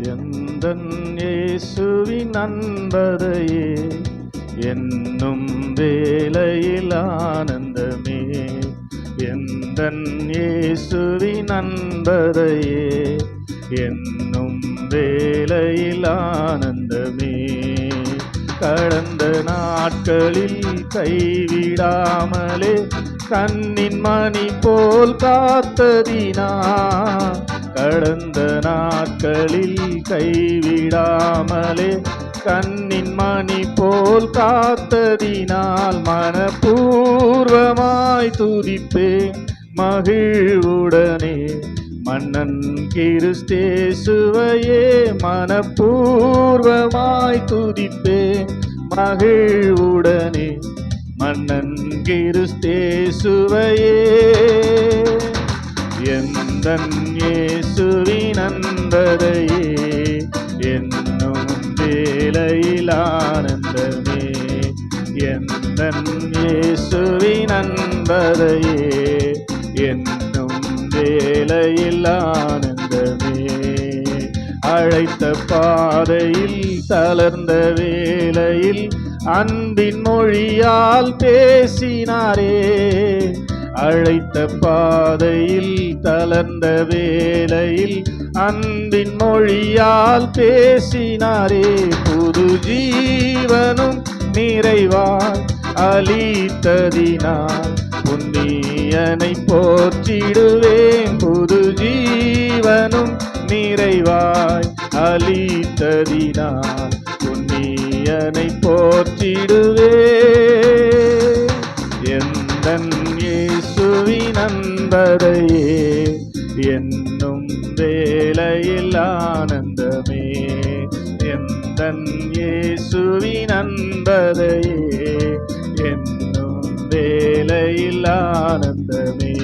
எந்தன் இயேசுவின் அன்பரையே என்னும் வேளையில் ஆனந்தமே. எந்தன் இயேசுவின் அன்பரையே என்னும் வேளையில் ஆனந்தமே. கடந்த நாட்களில் கைவிடாமலே கண்ணின் மணி போல் காத்ததினா, கடந்த நாட்களில் கைவிடாமலே கண்ணின் மணி போல் காத்ததினால் மனப்பூர்வமாய் துதிப்பேன் மகிழ்வுடனே. மன்னன் கிறிஸ்தேசுவையே மனப்பூர்வமாய் துதிப்பேன் மகிழ்வுடனே. மன்னன் கிறிஸ்தேசுவையே எந்தன் இயேசுவின் அன்பரையே என்னும் வேளையில் ஆனந்தமே. எந்தன் இயேசுவின் அன்பரையே என்னும் வேளையில் ஆனந்தமே. அழைத்த பாதையில் தளர்ந்த வேளையில் அன்பின் மொழியால் பேசினாரே. அழைத்த பாதையில் தளர்ந்த வேளையில் அன்பின் மொழியால் பேசினாரே. புது ஜீவனும் நிறைவாய் அளித்ததினால் புண்ணியனை போற்றிடுவேன். புது ஜீவனும் நிறைவாய் அளித்ததினால் புண்ணியனை போற்றிடுவேன். எந்தன் இயேசுவின் அன்பரையே என்னும் வேளையில் ஆனந்தமே. எந்தன் இயேசுவின் அன்பரையே என்னும் வேளையில் ஆனந்தமே.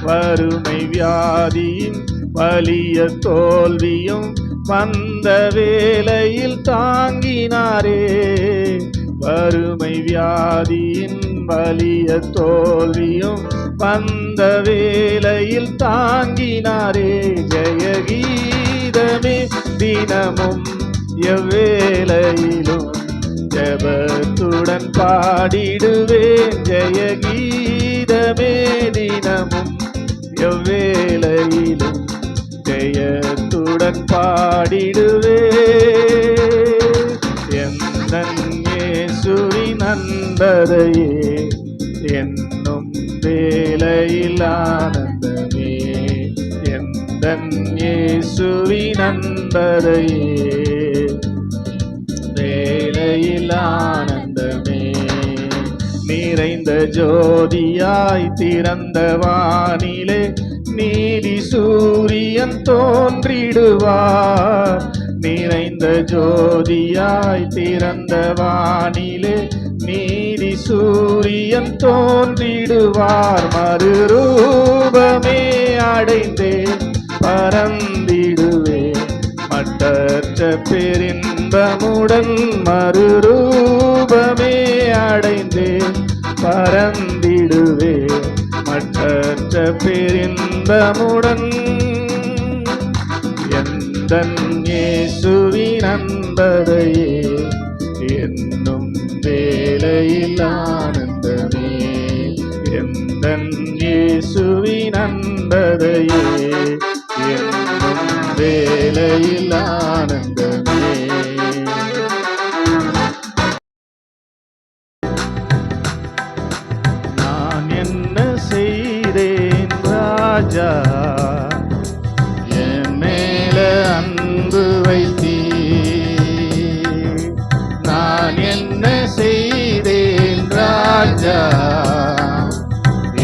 வறுமை வியாதியும் வலிய தோல்வியும் வந்த வேளையில் தாங்கினாரே. வறுமை வியாதியின் வலிய தோல்வியும் வந்த வேளையில் தாங்கினாரே. ஜெயகீதமே தினமும் எவ்வேளையிலும் ஜெபத்துடன் பாடிடுவேன். ஜெயகீதமே தினமும் எவ்வேளையிலும் ஜெயத்துடன் பாடிடுவேன். எந்தன் இயேசுவின் அன்பரையே என்னும் வேளையில் ஆனந்தமே. எந்தன் இயேசுவின் அன்பரையே வேளையில் ஆனந்தமே. நிறைந்த ஜோதியாய் திறந்த வானிலே நீதி சூரியன் தோன்றிடுவார். நிறைந்த ஜோதியாய் திறந்த வானிலே நீதி சூரியன் தோன்றிடுவார். மறுரூபமே அடைந்தே பறந்திடுவே மட்டற்ற பெரின்பமுடன். மறுரூபமே அடைந்தே பறந்திடுவே மட்டற்ற பெரின்பமுடன். எந்தன் இயேசுவின் அன்பரையே என்னும் வேளையில் ஆனந்தமே. எந்தன் இயேசுவின் அன்பரையே என்னும் வேளையில் ஆனந்தமே. நான் என்ன செய்தேன் ராஜா, என் மேல அன்பு வைத்தீர். நான் என்ன செய்தேன் ராஜா,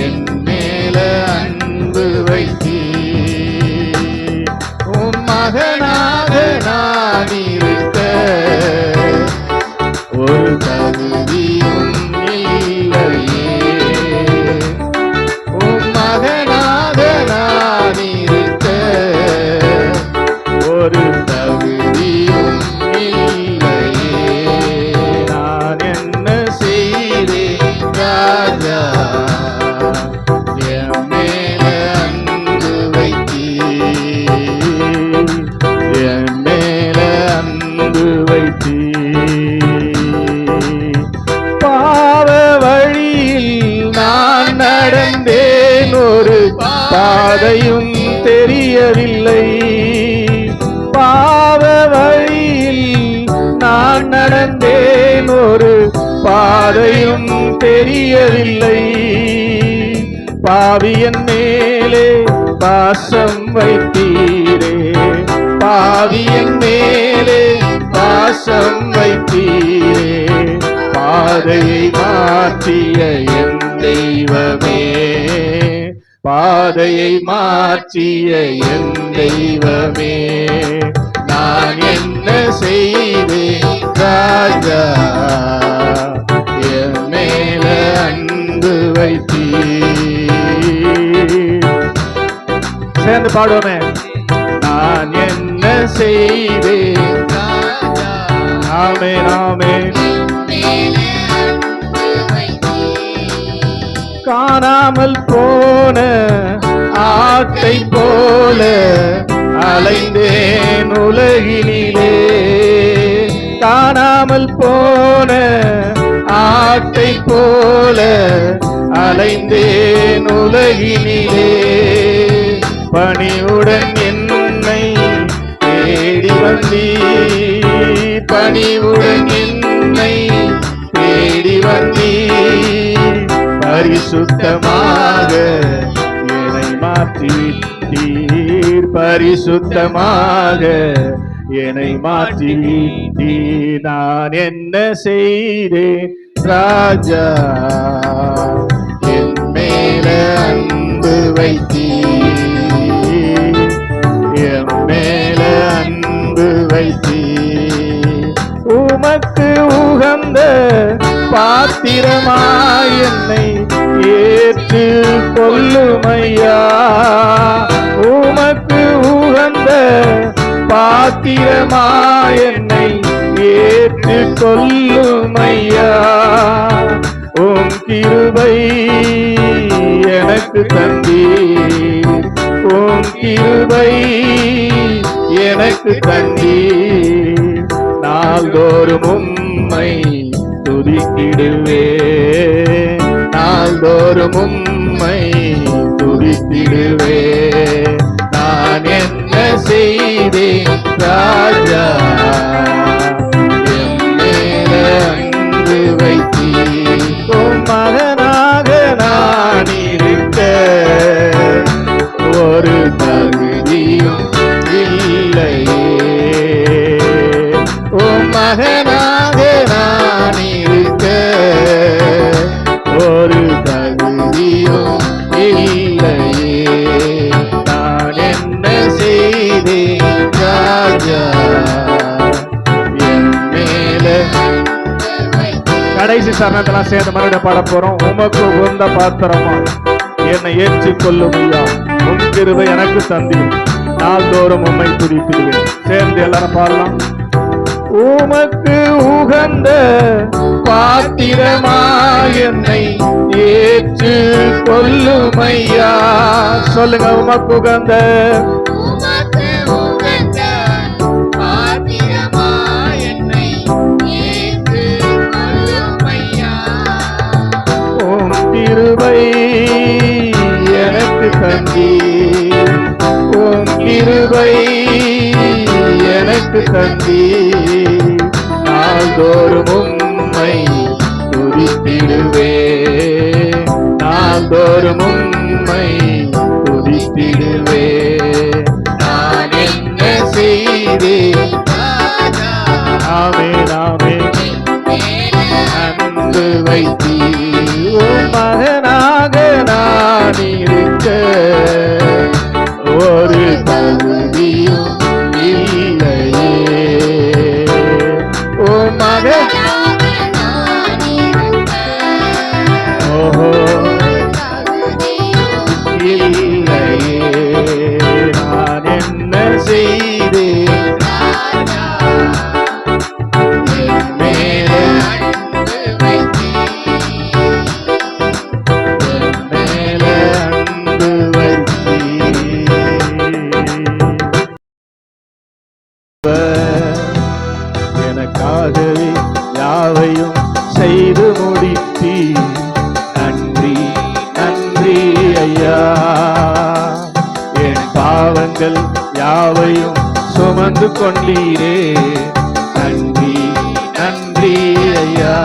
என் மேல அன்பு வைத்தீர். உன் மகனாக நான் இருக்க ஒரு தகுதியும் இல்லையே. உன் மகனாக நான் நடந்தேன் ஒரு பாதையும் தெரியவில்லை. பாவ வழியில் நான் நடந்தேன் ஒரு பாதையும் தெரியவில்லை. பாவியன் மேலே பாசம் வைத்தீரே, பாவியன் மேலே பாசம் வைத்தீரே, பாதையை மாற்றிய என் தெய்வமே, பாதையை மாற்றிய என் தெய்வமே. நான் என்ன செய்தேன் ராஜா, என் மேல அன்பு வைத்தீர். சேர்ந்து பாடுவோமே. நான் என்ன செய்தேன் ராஜா, ஆமென் ஆமென். காணாமல் போன ஆட்டை போல அலைந்தேன் உலகினிலே, காணாமல் போன ஆட்டை போல அலைந்தேன் உலகினிலே. பணிவுடன் என்னை தேடி வந்தீர், பணிவுடன் என்னை தேடி வந்தீர். பரிசுத்தமாக என்னை மாற்றிவிட்டீர், பரிசுத்தமாக என்னை மாற்றிவிட்டீர். நான் என்ன செய்தேன் ராஜா, என் மேல அன்பு வைத்தீர், என் மேல அன்பு வைத்தீர். உமக்கு உகந்த பாத்திரமாய் என்னை ஏற்று கொள்ளுமையா, உமக்கு உகந்த பாத்திரமாய் என்னை ஏற்று கொள்ளுமையா. உம் கிருபை எனக்கு தந்தீர், உம் கிருபை எனக்கு தந்தீர். நாள்தோறும் உம்மை துதித்திடுவே, நாள்தோறும் உம்மை துதித்திடுவே. நான் என்ன செய்தேன் ராஜா, என் மேல அன்பு வைத்தீர். உம் மகனாக நான் இருக்க ஒரு தகுதியும் இல்லையே, உம் மகனாக நான் இருக்க ஒரு தகுதியும் இல்லையே. நான் என்ன செய்தேன் ராஜா, என் மேல. கடைசி சரணத்தெல்லாம் சேர்ந்து மறுபடியும் பாட போறோம். உமக்கு உகந்த பாத்திரமா என்னை ஏற்றுக்கொள்ளும் ஐயா, உம் கிருபை எனக்கு தந்தீர். நாள்தோறும் உம்மை துதித்திடுவேன். சேர்ந்து எல்லாரும் பாடலாம். உமக்கு உகந்த பாத்திரமாய் என்னை ஏற்று கொள்ளுமையா. சொல்லுங்க. உமக்கு உகந்த உம் கிருபை எனக்கு தந்தீர், உம் கிருபை எனக்கு தந்தீர். நாள்தோறும் உம்மை துதித்திடுவே, நாள்தோறும் உம்மை துதித்திடுவே. நான் என்ன செய்தேன் ஆமென் ஆமென். அன்பு வைத்தீர். உம் மகனாக நான் இருக்க ஒரு தகுதியும் இல்லையே, உம் மகனாக நான் இருக்க ஓஹோ இல்லையே. நான் என்ன செய்தேன் என் மேல அன்பு வைத்தீர், என் மேல அன்பு வைத்தீர். சுமந்து கொண்டீரே. நன்றி நன்றி ஐயா,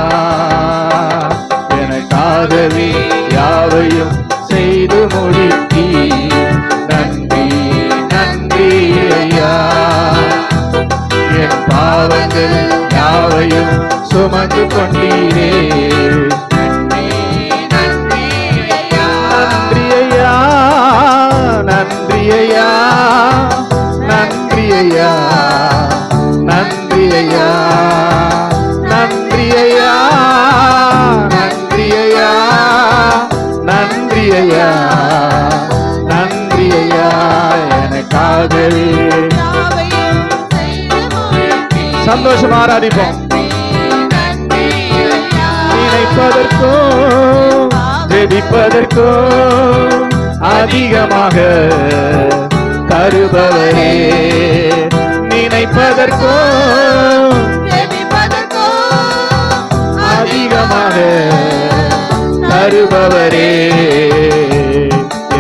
எனக்காகவே யாவையும் செய்து முடித்தீர். நன்றி நன்றி ஐயா, என் பாவங்கள் யாவையும் சுமந்து கொண்டீரே. நன்றி ஐயா, நன்றி ஐயா, நன்றி ஐயா, நன்றி ஐயா, நன்றி ஐயா, நன்றி ஐயா, நன்றி ஐயா, நன்றி ஐயா, எனக்காகவே சந்தோஷமா ஆராதிப்போம். நினைப்பதற்கும் ஜெபிப்பதற்கும் அதிகமாக தருபவரே. நினைப்பதற்கும் அதிகமாக தருபவரே,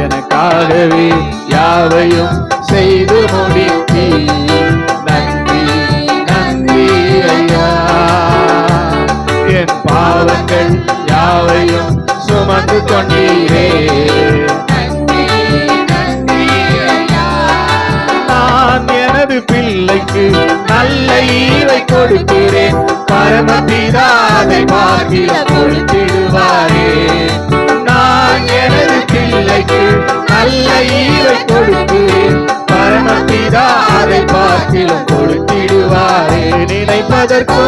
எனக்காகவே யாவையும் செய்து முடித்தீர். நன்றி நன்றி ஐயா, என் பாவங்கள் யாவையும் சுமந்து கொண்டீரே. நான் எனது பிள்ளைக்கு நல்ல ஈவை கொடுக்கிறேன், பரமபிதா அதை பார்க்கில கொடுத்திடுவாரே. நான் எனது பிள்ளைக்கு நல்ல ஈவை கொடுக்கிறேன், பரமபிதா அதை பார்க்கில கொடுத்திடுவாரே. நினைப்பதற்கும்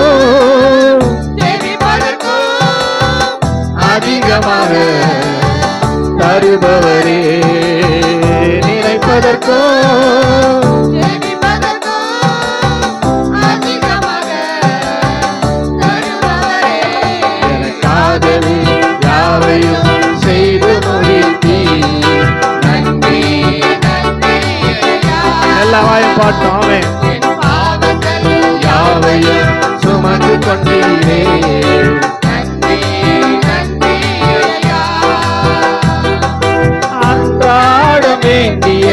அதிகமாக தருபவரே. நினைப்பதற்கும் எனக்காகவே யாவையும் செய்து முடித்தீர். நன்றி எல்லா வாயும் பாட்டோமே. யாவையும் சுமந்து கொண்டீரே. அன்றாடம் வேண்டிய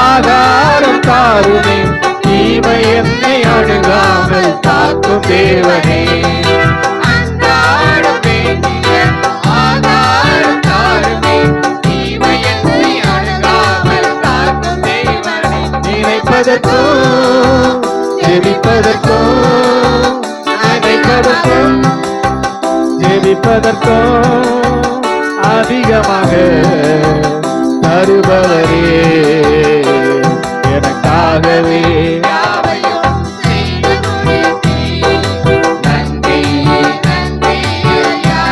ஆகாரம் தாருமே, தீமை என்னை அணுகாமல் காக்கும் தேவனே. அன்றாடம் வேண்டிய ஆகாரம் தாருமே, தீமை என்னை அணுகாமல் காக்கும் தேவனே. நினைப்பதற்கும் ஜெபிப்பதற்கும் நினைப்பதற்கும் ஜெபிப்பதற்கும் அதிகமாக தருபவரே, எனக்காகவே யாவையும் செய்து முடித்தீர். நன்றி நன்றி ஐயா,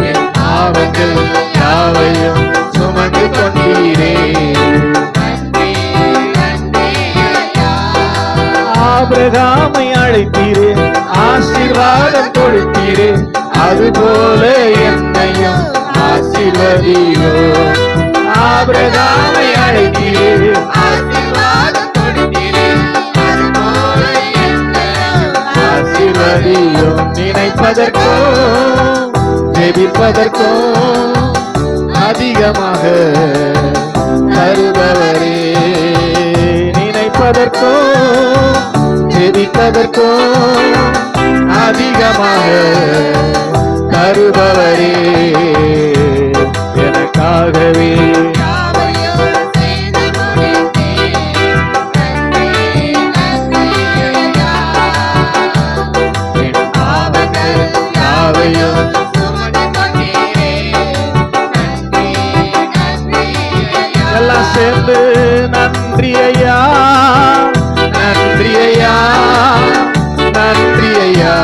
என் பாவங்கள் யாவையும் சுமந்து கொண்டீரே. நன்றி நன்றி ஐயா, ஆபிரகாமை அழைத்தீரே, ஆசீர்வாதம் கொடுத்தீரே, அதுபோல என்னையும் ஆசீர்வதியோ. ஆபிரகாமை அழைத்தீரே, ஆசீர்வாதம் கொடுத்தீரே, அதுபோல என்னையும் ஆசீர்வதியோ. நினைப்பதற்கும் ஜெபிப்பதற்கும் அதிகமாக தருபவரே. நினைப்பதற்கும் ஜெபிப்பதற்கும் அதிகமாக தருபவரே, எனக்காகவே என் பாவங்கள் யாவையும் எல்லாம் சேர்ந்து நன்றி ஐயா, நன்றி ஐயா, நன்றி ஐயா,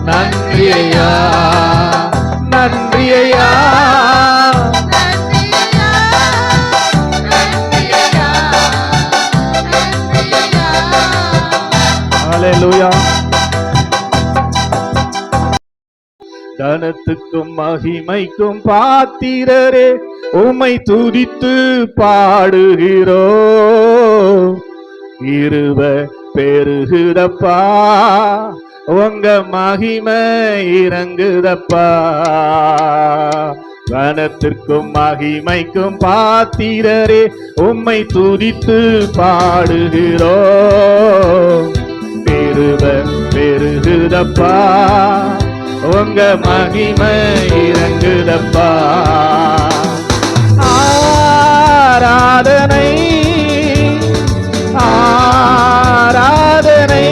நன்றி ஐயா, நன்றி ஐயா, ஹல்லேலூயா. கனத்துக்கும் மகிமைக்கும் பாத்திரரே, உம்மை துதித்து பாடுகிறோ. இருவ பெருகுதப்பா, உங்க மகிமை இறங்குதப்பா. கனத்திற்கும் மகிமைக்கும் பாத்திரரே, உம்மை துதித்து பாடுகிறோம். கிருபை பெருகுதப்பா, உங்க மகிமை இறங்குதப்பா. ஆராதனை ஆராதனை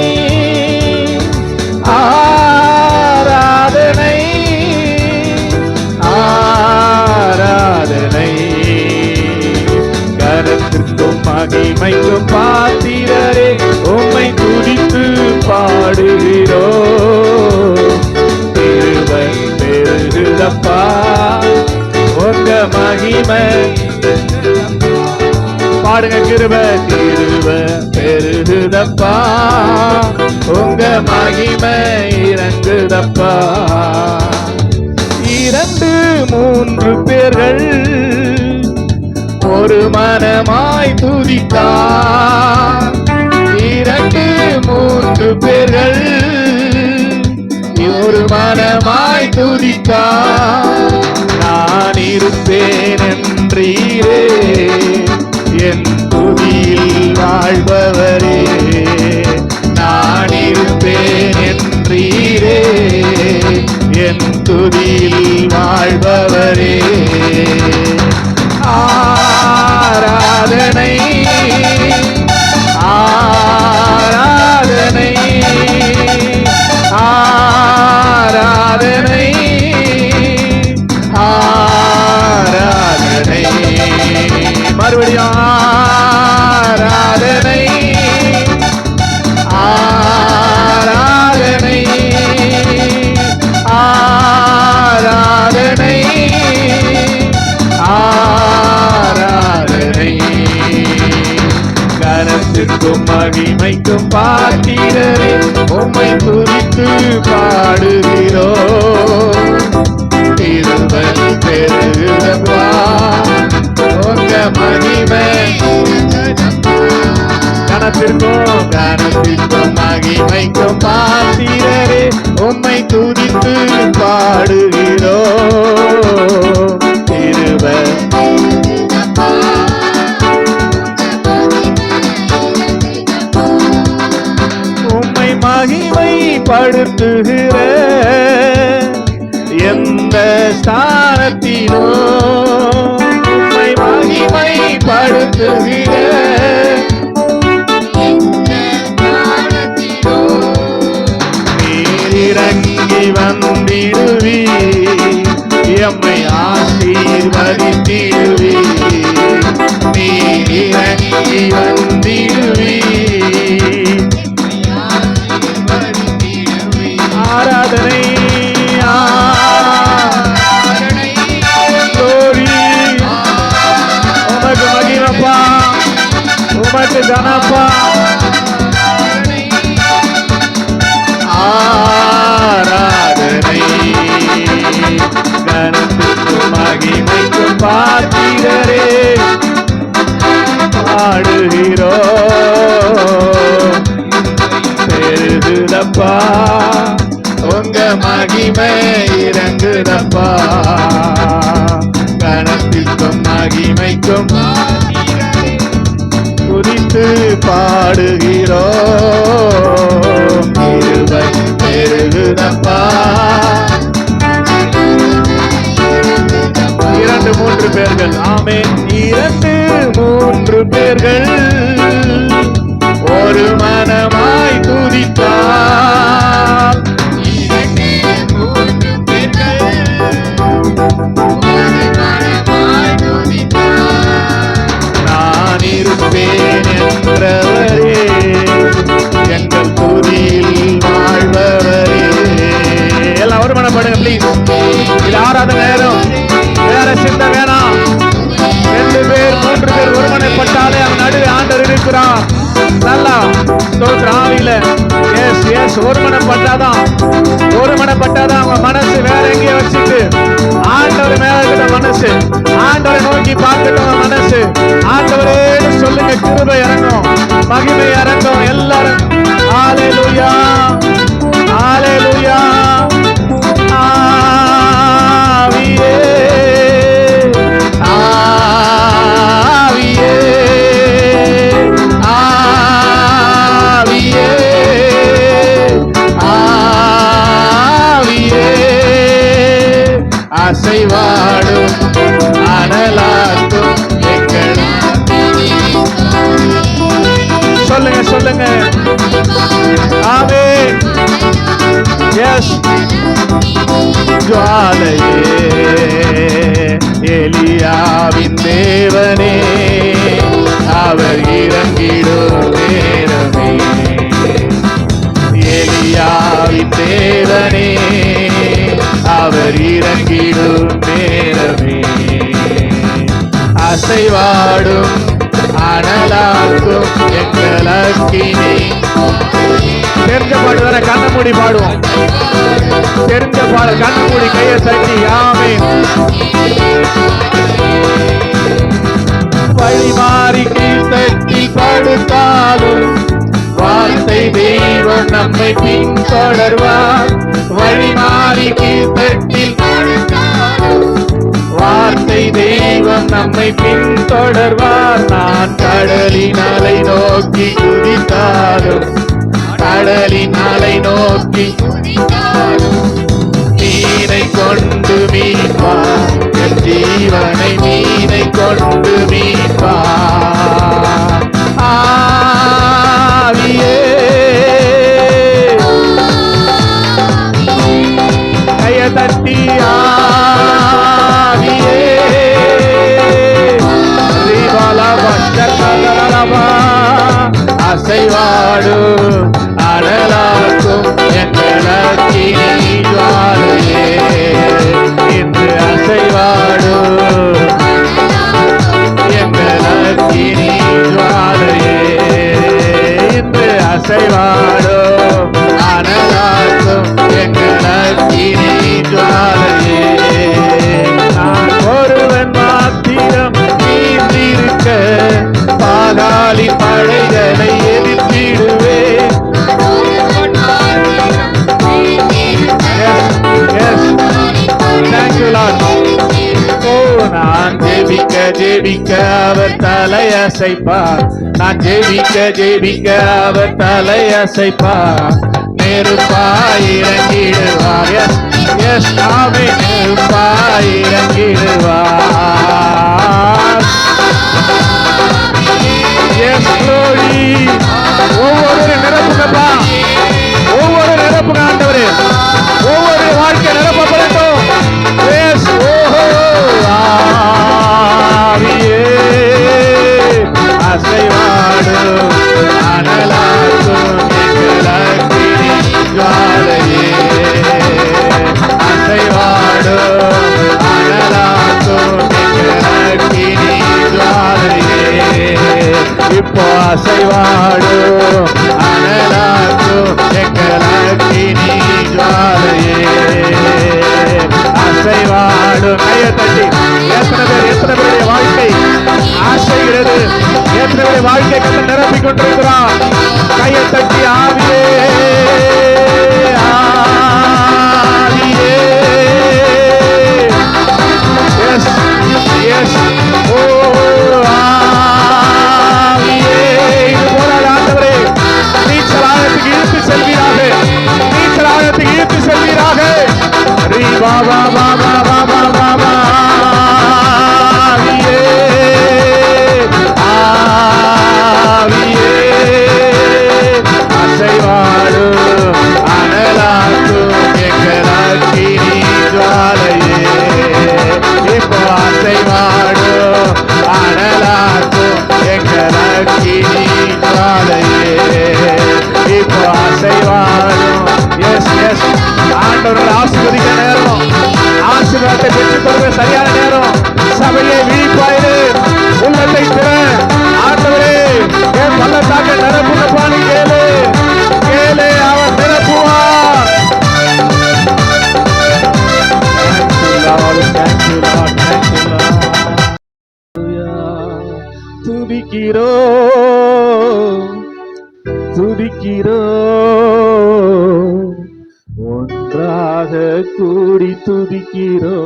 ஆராதனை ஆராதனை. கனத்திற்கும் மகிமைக்கும் பாத்திரரே, உம்மை துதித்து பாடுகிறோம். கிருபை பெருகுதப்பா, உங்க மகிமை. பாடுங்க, கிருபை கிருபை பெருகுதப்பா, உங்க மகிமை இறங்குதப்பா. 2 3 பேர்கள் ஒரு மனமாய் துதித்தார். 2 3 பேர்கள் ஒரு மனமாய் துதித்தார். நான் இருப்பேன் என்றீரே, என் துதியில் வாழ்பவரே. நான் இருப்பேன் என்றீரே, என் துதியில் வாழ்பவரே. ஆராதனை ஆராதனை ஆராதனை ஆராதனை. மறுபடியும் ஆராதனை ஆராதனை ஆராதனை ஆராதனை. கனத்திற்கும் மகிமைக்கும் பாத்திரரே, உம்மை துதித்து பாடுகிறோம். கிருபை பெருகுதப்பா, உங்க மகிமை. கனத்திற்கும் மகிமைக்கும் பாத்திரரே, உம்மை துதித்து பாடுகிறோம். கிருபை உம்மை மகிமைப்படுத்துகிற எந்த ஸ்தானத்தினோ, உம்மை மகிமைப்படுத்துகிற இறங்கி வந்திடுவி, எம்மை ஆசீர்வதித்திடுவி. நீர் இறங்கி வந்திடுவி. ஆராதனை ஆராதனை glory. உமக்கு மகிமைப்பா, உமக்கு கனப்பா. ஆராதனை கனத்துக்கும் மகிமைக்கும் பாத்திரரே, பாடுகிறோம். பெருகுதப்பா, உங்க மகிமை இறங்குதப்பா. கனத்திற்கும் மகிமைக்கும் துதித்து பாடுகிறோம். கிருபை பெருகுதப்பா. 2 3 பேர்கள், ஆமென். 2 3 பேர்கள் ஒரு மனமாய் துதித்தார். 2 3 பேர்கள் ஒரு மனமாய் துதித்தார். நான் இருப்பேன் என்றவரே, எங்கள் துதியில் வாழ்பவரே. எல்லாம் ஒரு மனம் பாடுங்க ப்ளீஸ். இது ஆராதனை நேரம், வேற சிந்த வேணாம். 2 பேர் 3 பேர் ஒருமனைப்பட்டாலே அவன் நடுவே ஆண்டவர் இருக்கிறார். நல்லா ஆவியில ஒருமனைப்பட்டாதான் அவங்க மனசு வேற எங்கேயே வச்சுட்டு ஆண்டவர் மேல இருக்கிற மனசு, ஆண்டவரை நோக்கி பார்க்கட்டும் மனசு. ஆண்டவரேன்னு சொல்லுங்க, கிருபை இறங்கும், மகிமை இறங்கும். எல்லாரும் ஹல்லேலூயா ஹல்லேலூயா. ஆவியே அசைவாடும் அனலாக்கும் எங்கள் சொல்லுங்க சொல்லுங்க ஆமென் எஸ் ஜுவாலையே எலியாவின் தேவனே அவர் இறங்கிடும் நேரமே எலியாவின் தேவனே அவர் இறங்கிடும் நேரமே அசைவாடும் அனலாக்கும் எங்கள் அக்கினி தெரிஞ்ச பாடு வர கண்ண மூடி பாடுவோம் தெரிஞ்ச பாடு கண்ண மூடி கையை தட்டி ஆமென் வழி மாறி கீழ்த்தட்டி படுத்தாலும் வார்த்தை தெய்வம் நம்மை பின்தொடர்வார் வழி மாறி கீழ்த்தட்டி வார்த்தை தெய்வம் நம்மை பின்தொடர்வார் நான் கடலின் அலை நோக்கி குதித்தாலும் கடலின் அலை நோக்கி மீனை கொண்டு மீட்பார் என் ஜீவனை மீனை கொண்டு மீட்பார் ஆவியே கைய தட்டி ஆவியே அசைவாடும் அனலாக்கும் எங்கள் அக்கினி ஜுவாலையே இன்று அசைவாடும் எங்கள் அக்கினி ஜுவாலையே இன்று அசைவாடும் அனலாக்கும் எங்கள் அக்கினி ஜுவாலையே நான் ஒருவன் மாத்திரம் நீந்திருக்க பாகாலி படைகளை எதிர்த்திடுவேன் நான் ஜெபிக்க ஜெபிக்க அவர் தலையசைப்பார் நான் ஜெபிக்க ஜெபிக்க அவர் தலையசைப்பார் நெருப்பாய் இறங்கிடுவார் எஸ் எஸ் ஆமே நெருப்பாய் இறங்கிடுவார் எஸ் க்ளோரி ஒவ்வொரு நிரப்புங்கப்பா ஒவ்வொரு நிரப்புங்க ஆண்டவரே ஒவ்வொரு வாழ்க்கை நிரப்பப்படட்டும் எஸ் ஓஹோ ஆவியே அசைவாடும் அனலாக்கும் எங்கள் அக்கினி ஜுவாலையே அசைவாடும் அனலாக்கும் எங்கள் அக்கினி ஜுவாலையே இப்போ அசைவாடும் அனலாக்கும் எங்கள் அக்கினி ஜுவாலையே அசைவாடும் கையை தட்டி எத்தனை பேருடைய வாழ்க்கை ஆசைகிறது எத்தனை பேருடைய வாழ்க்கை கண்டு நிரப்பிக் கொண்டிருக்கிறார் கையை தட்டி ஆவியே ஆவியே எஸ் எஸ் ஓ ஆவியே இது போராட ஆண்டவரே நீச்சல் ஆழத்துக்கு இழுத்து செல்வீராக நீச்சல் ஆழத்துக்கு இழுத்து செல்வீராக ரீ பாபா பாபா பாபா பாபா ஆவியே ஆவியே அசைவாடும் அனலாக்கும் எங்கள் அக்கினி ஜுவாலையே இப்போ அசைவாடும் அனலாக்கும் எங்கள் அக்கினி ஜுவாலையே இப்போ அசைவாடும் எஸ் எஸ் ஆண்டவர்கள் ஆசீர்வதிக்க நேரம் ஆசீர்வாதத்தை பெற்றுக்கொள்வது சரியான நேரம் சபையை விழிப்பாயிரு உள்ளத்தை திற ஆண்டவரே என் பள்ளத்தாக்க நிரப்புங்கப்பான்னு கேளு கேளு அவர் நிரப்புவார் துதிக்கிறோ துதிக்கிறோ ஒன்றாக கூடி துதிக்கிறோ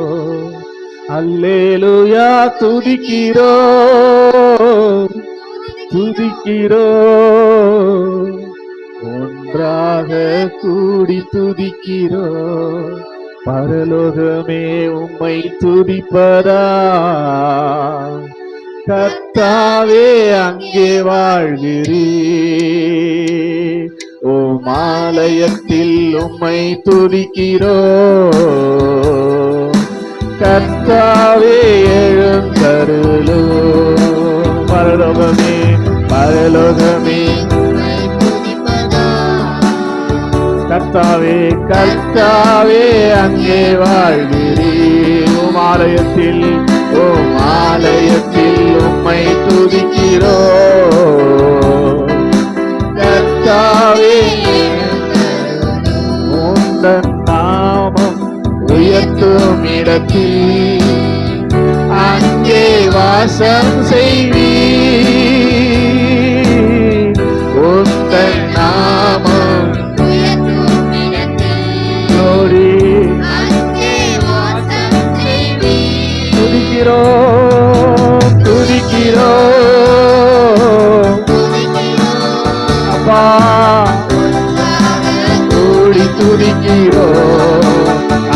அல்லேலூயா துதிக்கிறோ துதிக்கிறோ ஒன்றாக கூடி துதிக்கிறோ பரலோகமே உம்மை துதிப்பதா, கர்த்தாவே அங்கே வாழ்கிறீர். ஓம் ஆலயத்தில் உம்மை துதிக்கிறோம், கர்த்தாவே எழுந்தருளும். பரலோகமே பரலோகமே கர்த்தாவே கர்த்தாவே அங்கே வாழ்கிறீர். ஓம் ஆலயத்தில் உம்மை துதிக்கிறோம், கர்த்தாவே உந்தன் நாமம் உயர்த்தும் இடத்தில் அங்கே வாசம் செய்வீர். உந்தன் நாமம் துதிக்கிறோம் துதிக்கிறோம் அப்பா, கூடி துதிக்கிறோம்,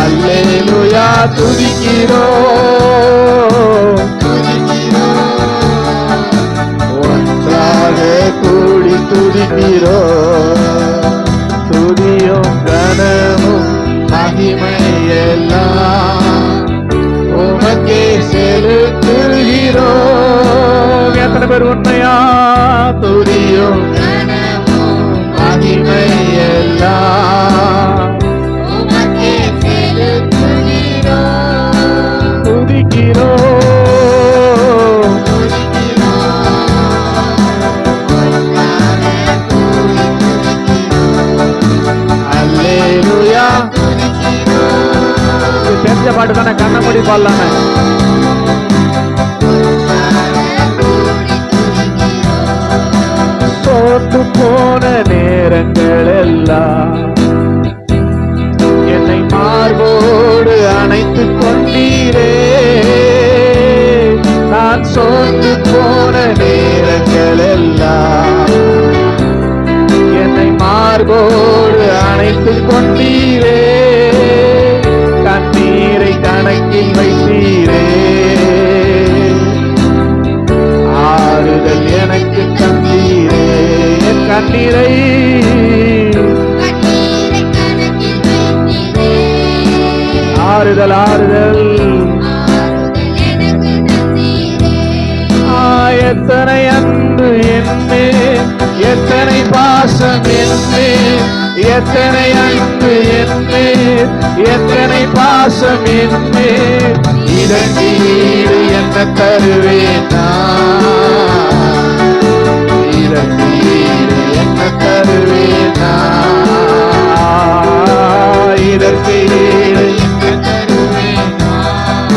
அல்லேலூயா துதிக்கிறோம். ஒன்றாக கூடி துதிக்கிறோம், துதியும் கனமும் மகிமையெல்லாம் உமக்கே செலுத்துகிறோம். எத்தனை பேர் உண்மையா துதியும் மகிமையெல்லாம் உமக்கே செலுத்துகிறோம், துதிக்கிறோம். அல்லேலூயா. தெரிஞ்ச பாட்டு தானே, கண்ண மூடி பாடலாமே. தோற்று போன நேரங்கள் எல்லாம் என்னை மார்போடு அணைத்துக் கொண்டீரே. நான் சோர்ந்து போன நேரங்கள் எல்லாம் என்னை மார்போடு அணைத்துக் கொண்டீரே. கண்ணீரை கணக்கில் வைத்தீரே, ஆறுதல் எனக்கு தந்தீரே. என் கண்ணீரை ஆறுதல் ஆறுதல். எத்தனை அன்பு என்னே, எத்தனை பாசம் என்னே, எத்தனை அன்பு என்னே, எத்தனை பாசம் என்னே. இதற்கு ஈடு என்ன தருவேன் நான், இதற்கு ஈடு என்ன தருவேன் நான், இதற்கு ஈடு என்ன தருவேன் நான்.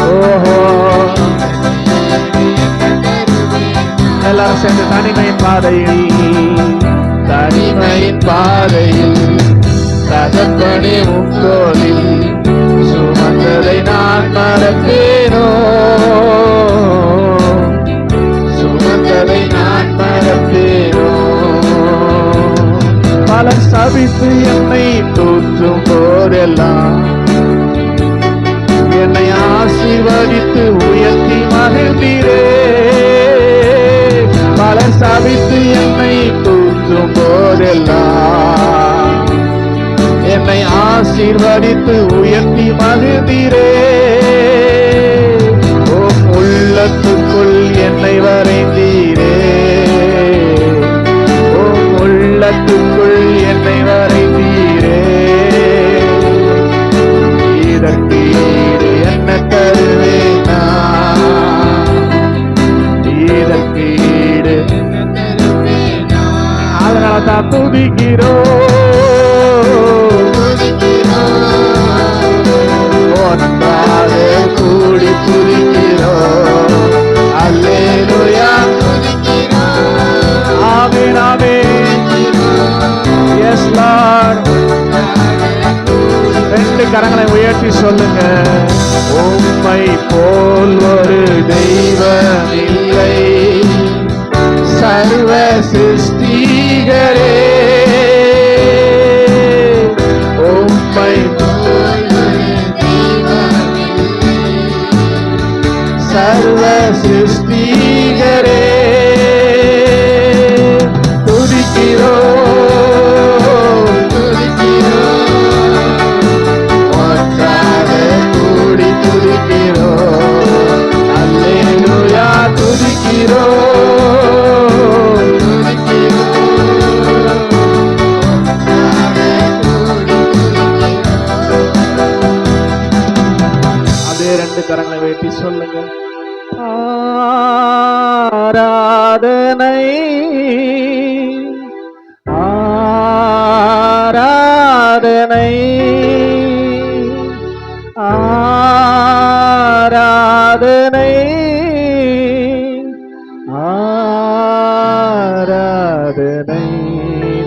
ஓஹோ, எல்லாரும் சேர்ந்து தனிமையின் பாதையில், தனிமையின் பாதையில் தகப்பனே முக்கோலில் சுமந்ததை நான் மறப்பேனோ, சுமந்ததை நான் மறப்பேனோ. பல சபித்து என்னை தூற்றும் போதெல்லாம் என்னை ஆசீர்வதித்து உயர்த்தி மகிழ்ந்தீரே. பல சபித்து என்னை தூற்றும் போதெல்லாம் என்னை ஆசீர்வதித்து உயர்த்தி மகிழ்ந்தீரே. உம் உள்ளத்துக்குள் என்னை வரைந்தீரே, உம் உள்ளத்துக்குள் என்னை வரைந்தீரே. இதற்கு ஈடு என்ன தருவேன் நான், இதற்கு ஈடு என்ன தருவேன் நான். அதனால தான் துதிக்கிறோம், ஒன்றாக கூடி துதிக்கிறோம், அல்லேலூயா. ஆமென் ஆமென். S Lord. ரெண்டு கரங்களை உயர்த்தி சொல்லுங்க. உம்மை போல் ஒரு தெய்வம் இல்லை, சர்வ சிருஷ்டிகரே. உம்மை போல் ரெண்டு கரங்களை வேட்டி சொல்லுங்க. ஆராதனை ஆராதனை ஆராதனை ஆராதனை.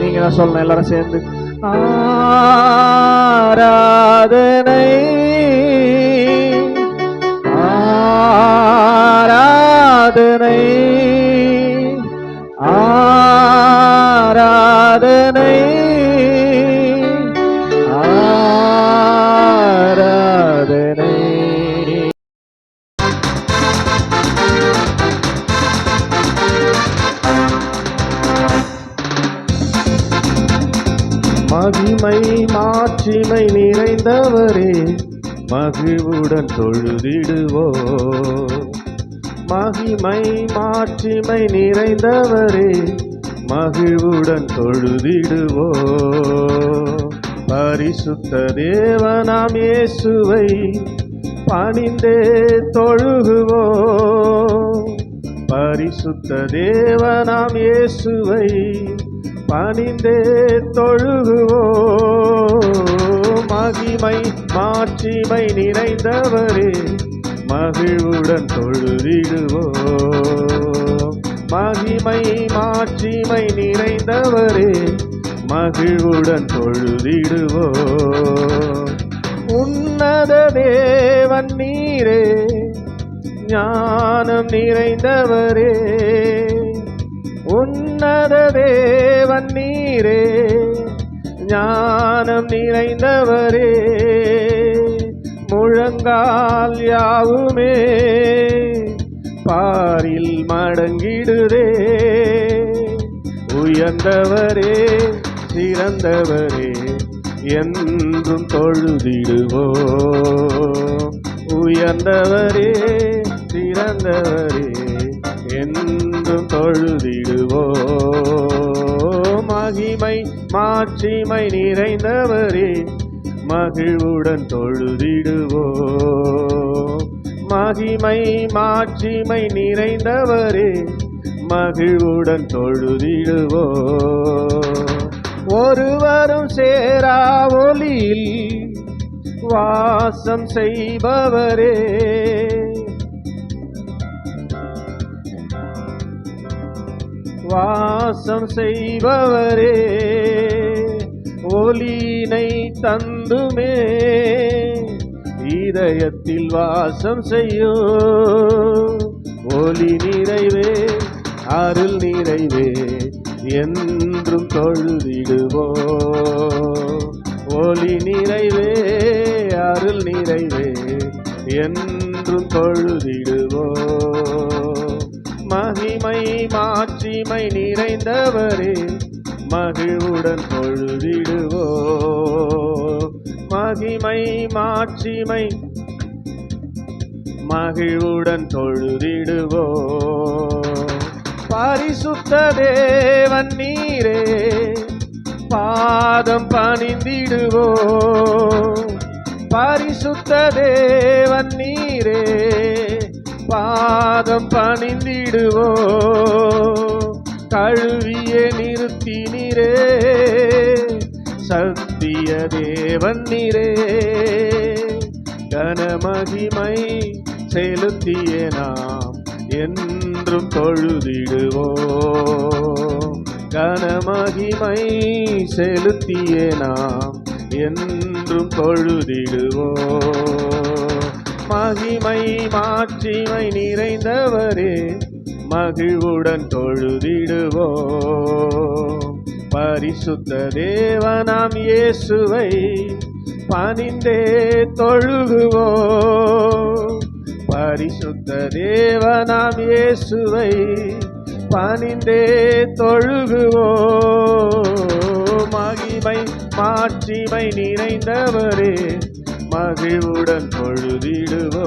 நீங்க தான் சொல்லணும் எல்லாரும் சேர்ந்து. ஆராதனை ஆராதனை ஆராதனை ஆராதனை. மகிமை மாட்சிமை நிறைந்தவரே மகிழ்வுடன் தொழுதிடுவோ. மகிமை மாட்சிமை நிறைந்தவரே மகிழ்வுடன் தொழுதிடுவோ. பரிசுத்த தேவனாம் இயேசுவை பணிந்தே தொழுகுவோ. பரிசுத்த தேவனாம் இயேசுவை பணிந்தே தொழுகுவோ. மகிமை மாட்சிமை நிறைந்தவரே மகிழ்வுடன் தொழுதிடுவோ. மகிமை மாட்சிமை நிறைந்தவரே மகிழ்வுடன் தொழுதிடுவோ. உன்னத தேவன் நீரே ஞானம் நிறைந்தவரே. உன்னத தேவன் நீரே ஞானம் நிறைந்தவரே. முழங்கால் யாவுமே பாரில் மடங்கிடுதே. உயர்ந்தவரே சிறந்தவரே என்றும் தொழுதிடுவோ. உயர்ந்தவரே சிறந்தவரே என்றும் தொழுதிடுவோ. மகிமை மாட்சிமை நிறைந்தவரே மகிழ்வுடன் தொழுதிடுவோ. மகிமை மாட்சிமை நிறைந்தவரே மகிழ்வுடன் தொழுதிடுவோ. ஒருவரும் சேரா ஒளியில் வாசம் செய்பவரே. வாசம் செய்பவரே ஒளியினை தந்துமே இதயத்தில் வாசம் செய்யும். ஒளி நிறைவே அருள் நிறைவே என்றும் தொழுதிடுவோ. ஒளி நிறைவே அருள் நிறைவே என்றும் தொழுதிடுவோ. மகிமை மாட்சிமை நிறைந்தவரே மகிழ்வுடன் தொழுதிடுவோ. மகிமை மாட்சிமை மகிழ்வுடன் தொழுதிடுவோ. பரிசுத்த தேவன் நீரே பாதம் பணிந்திடுவோ. பரிசுத்த தேவன் நீரே பாதம் பணிந்திடுவோ. கழுவியே நிறுத்தினீரே சத்திய தேவன் நீரே. கனமகிமை செலுத்திய நாம் என்றும் தொழுதிடுவோ. கனமகிமை செலுத்திய நாம் என்றும் தொழுதிடுவோ. மகிமை மாட்சிமை நிறைந்தவரே மகிழ்வுடன் தொழுதிடுவோ. பரிசுத்த தேவனாம் இயேசுவை பணிந்தே தொழுகுவோ. பரிசுத்த தேவனாம் இயேசுவை பணிந்தே தொழுகுவோ. மகிமை மாட்சிமை நிறைந்தவரே மகிழ்வுடன் தொழுதிடுவோ.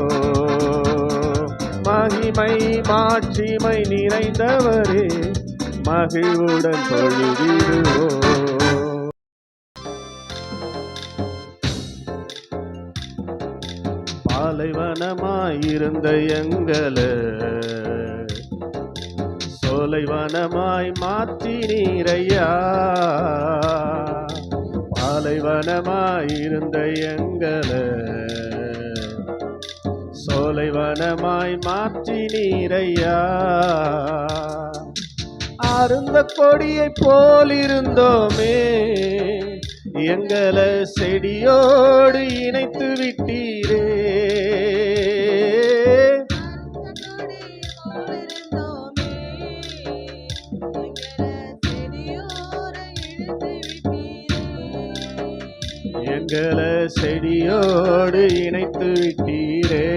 மகிமை மாட்சிமை நிறைந்தவரே மகிழ்வுடன் தொழுதிடுவோ. பாலைவனமாயிருந்த எங்களை சோலைவனமாய் மாற்றினீரையா. பாலைவனமாயிருந்த எங்களை சோலைவனமாய் மாற்றினீரையா. அருந்த கொடியை போலிருந்தோமே, எங்களை செடியோடு இணைத்து விட்டீரே. எங்களை செடியோடு இணைத்து விட்டீரே.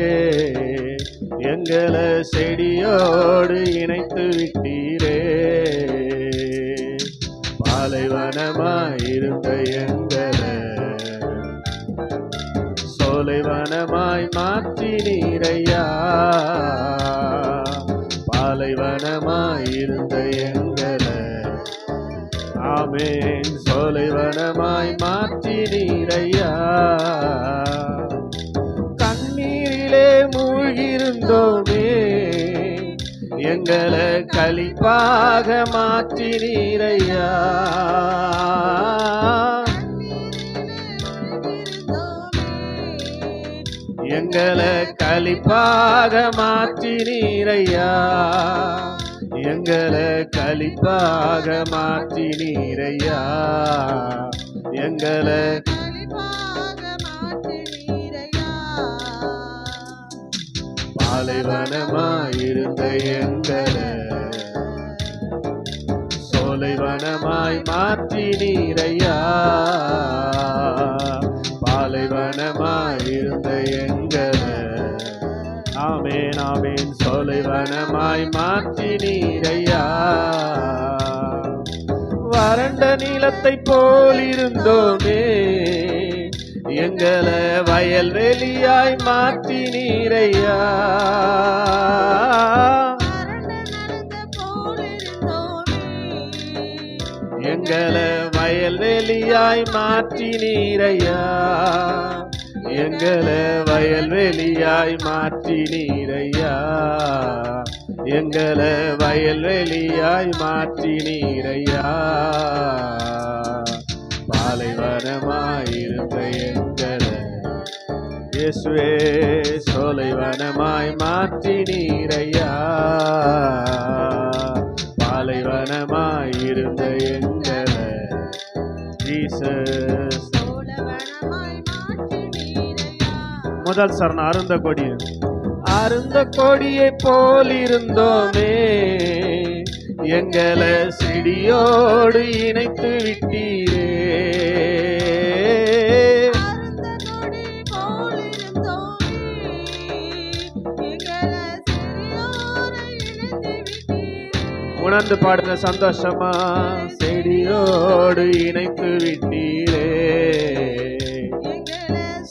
எங்களை செடியோடு இணைத்து விட்டீரே. பாலைவனமாயிருந்த எங்களை சோலைவனமாய் மாற்றினீரையா. பாலைவனமாயிருந்த எங்களை ஆமென் சோலைவனமாய் மாற்றினீரையா. கண்ணீரிலே மூழ்கியிருந்தோமே, எங்களை களிப்பாக மாற்றினீரையா. எங்களை களிப்பாக மாற்றினீரையா. எங்களை களிப்பாக மாற்றினீரையா. எங்களை பாலைவனமாயிருந்த எங்களை சோலைவனமாய் மாற்றினீரையா. பாலைவனமாயிருந்த எங்களை ஆமென் ஆமென் சோலைவனமாய் மாற்றினீரையா. வறண்ட நிலத்தை போலிருந்தோமே, எங்களை வயல்வெளியாய் மாற்றினீரையா. எங்களை வயல்வெளியாய் மாற்றினீரையா. எங்களை வயல்வெளியாய் மாற்றினீரையா. எங்களை வயல்வெளியாய் மாற்றினீரையா. பாலைவனமாயிருந்த எங்களை இயேசுவே சோலைவனமாய் மாற்றினீரையா. பாலைவனமாயிருந்த எங்களை ஜீசஸ் முதல் சரணம் அருந்த கொடி. அருந்த கொடியை போலிருந்தோமே, எங்களை செடியோடு இணைத்து விட்டீரே. உணர்ந்து பாடுங்க சந்தோஷமா. செடியோடு இணைத்து விட்டீரே.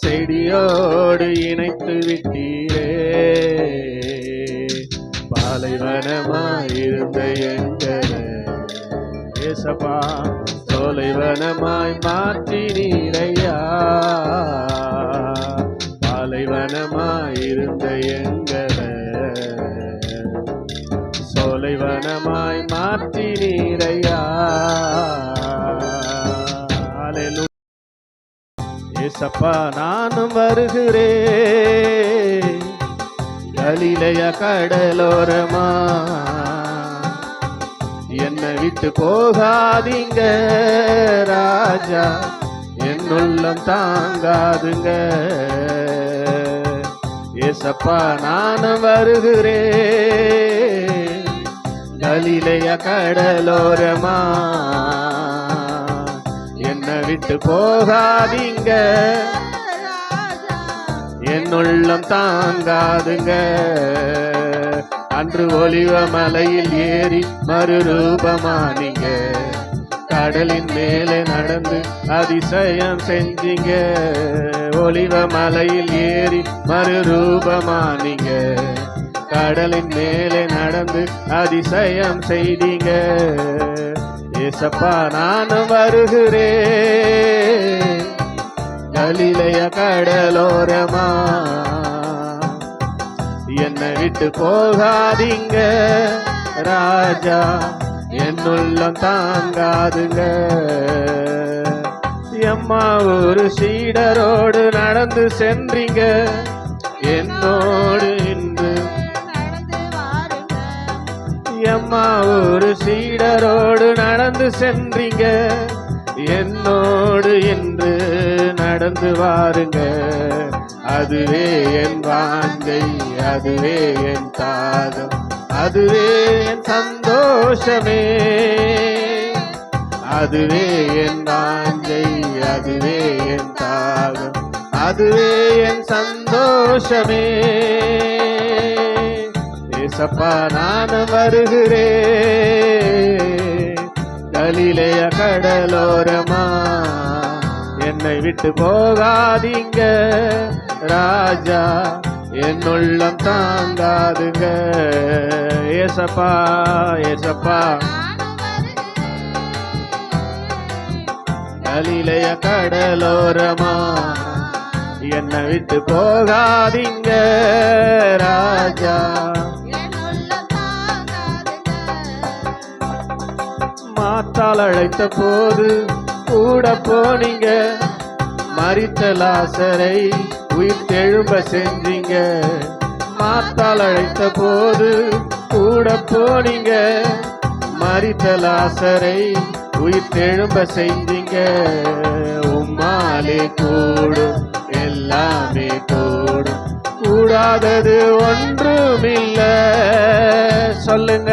செடியோடு இணைத்து விட்டீரே. பாலைவனமாயிருந்த எங்களை ஏசப்பா சோலைவனமாய் மாற்றினீரையா. பாலைவனமாயிருந்த எங்களை சோலைவனமாய் மாற்றினீரையா. ஏசப்பா நானும் வருகிறேன் கலிலேய கடலோரமா. என்னை விட்டு போகாதீங்க ராஜா, என் உள்ளம் தாங்காதுங்க. ஏசப்பா நானும் வருகிறேன் கலிலேய கடலோரமா. என்னை விட்டு போகாதீங்க, என் உள்ளம் தாங்காதுங்க. அன்று ஒலிவ மலையில் ஏறி மறுரூபமானீங்க. கடலின் மேலே நடந்து அதிசயம் செஞ்சீங்க. ஒலிவ மலையில் ஏறி மறுரூபமானீங்க. கடலின் மேலே நடந்து அதிசயம் செய்தீங்க. ஏசப்பா நானும் வருகிறேன் கலிலேய கடலோரமா. என்னை விட்டு போகாதீங்க ராஜா, என் உள்ளம் தாங்காதுங்க. எம்மா ஒரு சீடரோடு நடந்து சென்றீங்க, என்னோடு இன்று எம்மா ஒரு சீடரோடு நடந்து சென்றீங்க, என்னோடு இன்று நடந்து வாருங்க. அதுவே என் வாஞ்சை, அதுவே என் தாகம், அதுவே என் சந்தோஷமே. அதுவே என் வாஞ்சை, அதுவே என் தாகம், அதுவே என் சந்தோஷமே. ஏசப்பா நான் வருகிறேன், கலிலேய கடலோரமா, என்னை விட்டு போகாதீங்க ராஜா, என் உள்ளம் தாங்காதுங்க. ஏசப்பா ஏசப்பா, கலிலேய கடலோரமா, என்னை விட்டு போகாதீங்க ராஜா. மாத்தால் அழைத்த போது கூட போனீங்க, மரித்த லாசரை உயிர்த்தெழும்ப செஞ்சீங்க. மாத்தால் அழைத்த போது கூட போனீங்க, மரித்த லாசரை உயிர்த்தெழும்ப செஞ்சீங்க. உம்மாலே கூடும் எல்லாமே கூடும், கூடாதது ஒன்றுமில்ல. சொல்லுங்க,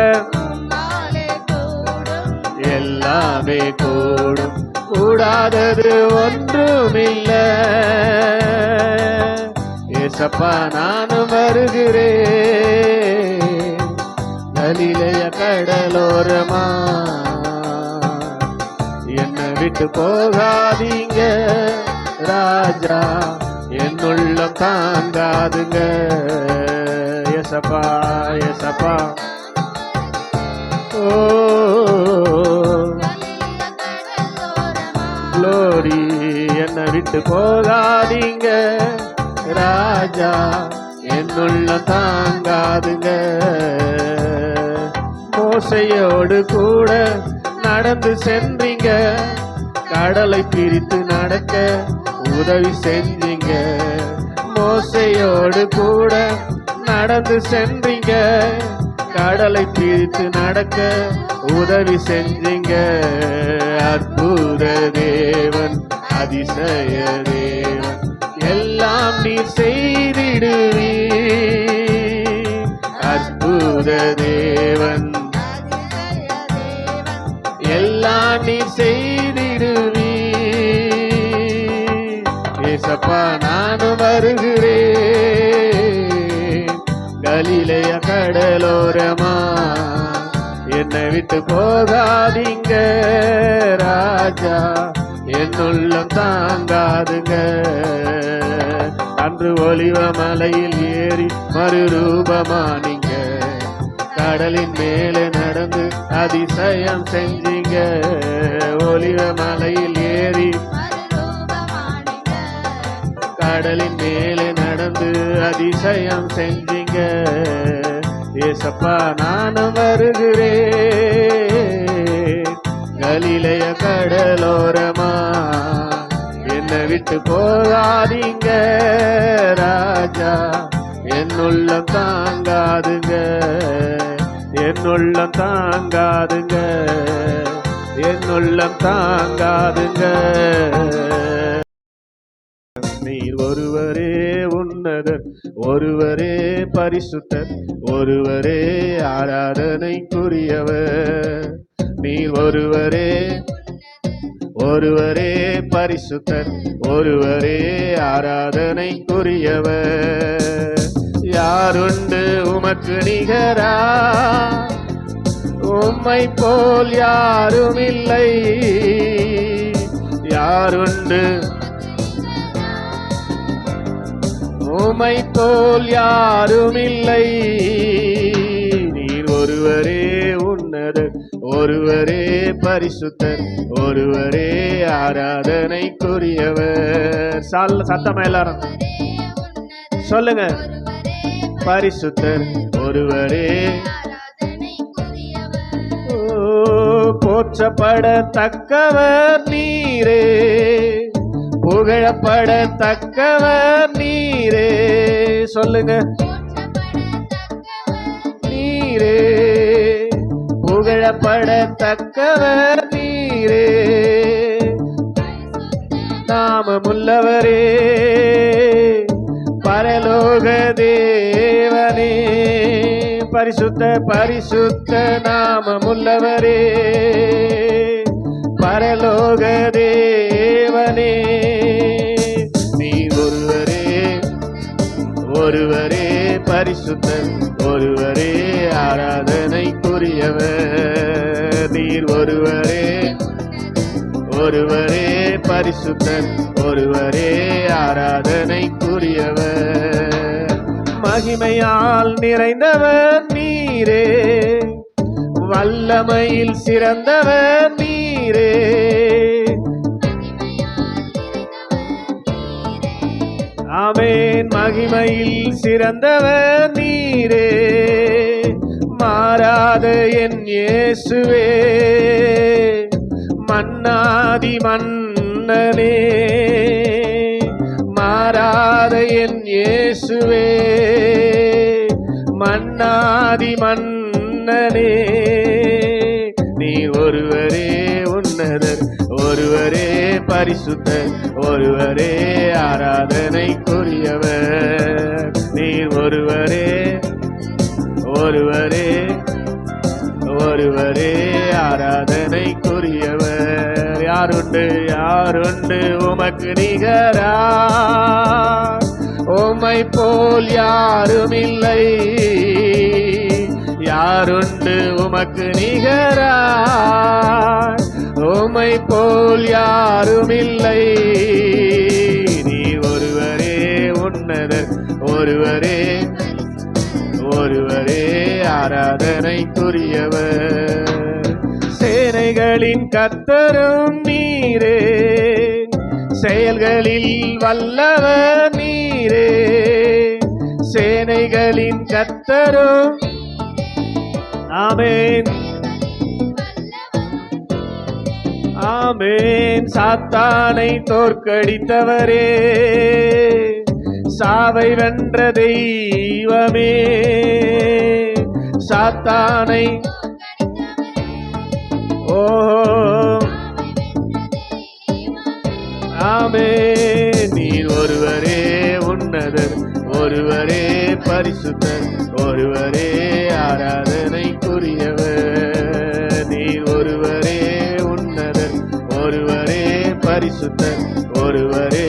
எல்லாமே கூடும், கூடாதது ஒன்றுமில்ல. ஏசப்பா நானும் வருகிறேன், கலிலேய கடலோரமா, என்னை விட்டு போகாதீங்க ராஜா, என் உள்ளம் தாங்காதுங்க. ஏசப்பா ஏசப்பா, ஓ குளோரி, என்னை விட்டு போகாதீங்க ராஜா, என் உள்ளம் தாங்காதுங்க. மோசையோடு கூட நடந்து சென்றீங்க, கடலை பிரித்து நடக்க உதவி செஞ்சீங்க. மோசையோடு கூட நடந்து சென்றீங்க, கடலை பிரித்து நடக்க உதவி செஞ்சீங்க. அற்புத தேவன், அதிசய தேவன், எல்லாம் நீ செய்திடுவீ. அற்புத தேவன், எல்லாம் நீ செய்திடுவீ. ஏசப்பா நானும் வருகிறேன், கலிலேய கடலோரமா, என்னை விட்டு போகாதீங்க ராஜா, என் உள்ளம் தாங்காதுங்க. அன்று ஒலிவ மலையில் ஏறி மறுரூபமானீங்க, கடலின் மேலே நடந்து அதிசயம் செஞ்சீங்க. ஒலிவ மலையில் ஏறி கடலின் மேலே நடந்து அதிசயம் செஞ்சீங்க. ஏசப்பா நானும் வருகிறேன், கலிலேய கடலோரமா, என்னை விட்டு போகாதீங்க ராஜா, என் உள்ளம் தாங்காதுங்க. என் உள்ளம் தாங்காதுங்க, என் உள்ளம் தாங்காதுங்க. நீர் ஒருவரே உன்னதர், ஒருவரே பரிசுத்தர், ஒருவரே ஆராதனைக்குரியவர். நீர் ஒருவரே, ஒருவரே பரிசுத்தர், ஒருவரே ஆராதனைக்குரியவர். யாருண்டு உமக்கு நிகரா, உம்மை போல் யாரும் இல்லை. யாருண்டு உம்மை போல் யாரும் இல்லை. நீர் ஒருவரே உன்னதர், ஒருவரே பரிசுத்தர், ஒருவரே ஆராதனைக்குரியவர். சத்தமா எல்லாரும் சொல்லுங்க. பரிசுத்தர் ஒருவரே. ஓ, போற்றப்படத்தக்கவர் நீரே, புகழப்படத்தக்கவர் நீரே. சொல்லுங்க, நீரே புகழப்படத்தக்கவர் நீரே. நாமமுள்ளவரே, பரலோக தேவனே, பரிசுத்த பரிசுத்த நாமமுள்ளவரே, பரலோக தேவனே. நீ ஒருவரே, ஒருவரே பரிசுத்தர், ஒருவரே ஆராதனைக்குரியவர். நீர் ஒருவரே, ஒருவரே பரிசுத்தர், ஒருவரே ஆராதனைக்குரியவர். மகிமையால் நிறைந்தவர் நீரே, வல்லமையில் சிறந்தவர் நீரே. ஆமென். மகிமையில் சிறந்தவர் நீரே, மாறாத என் இயேசுவே, மன்னாதி மன்னனே, மாறாத என் இயேசுவே, மன்னாதி மன்னனே. நீ ஒருவரே உன்னதர், ஒருவரே பரிசுத்தர், ஒருவரே ஆராதனைக்குரியவர். நீர் ஒருவரே, ஒருவரே, ஒருவரே ஆராதனைக்குரியவர். யாருண்டு, யாருண்டு உமக்கு நிகரா, உம்மை போல் யாருமில்லை. யாருண்டு உமக்கு நிகரா, உம்மை போல் யாருமில்லை. நீ ஒருவரே உன்னதர், ஒருவரே, ஒருவரே ஆராதனைக்குரியவர். சேனைகளின் கர்த்தரும் நீரே, செயல்களில் வல்லவர் நீரே. சேனைகளின் கர்த்தரும், ஆமென், ஆமென். சாத்தானை தோற்கடித்தவரே, சாவை வென்ற தெய்வமே. சாத்தானை, ஓ, ஆமென். நீர் ஒருவரே உன்னதர், ஒருவரே பரிசுத்தர், ஒருவரே ஆராதனைக்குரியவர். நீர் ஒருவரே உன்னதர், ஒருவரே பரிசுத்தர், ஒருவரே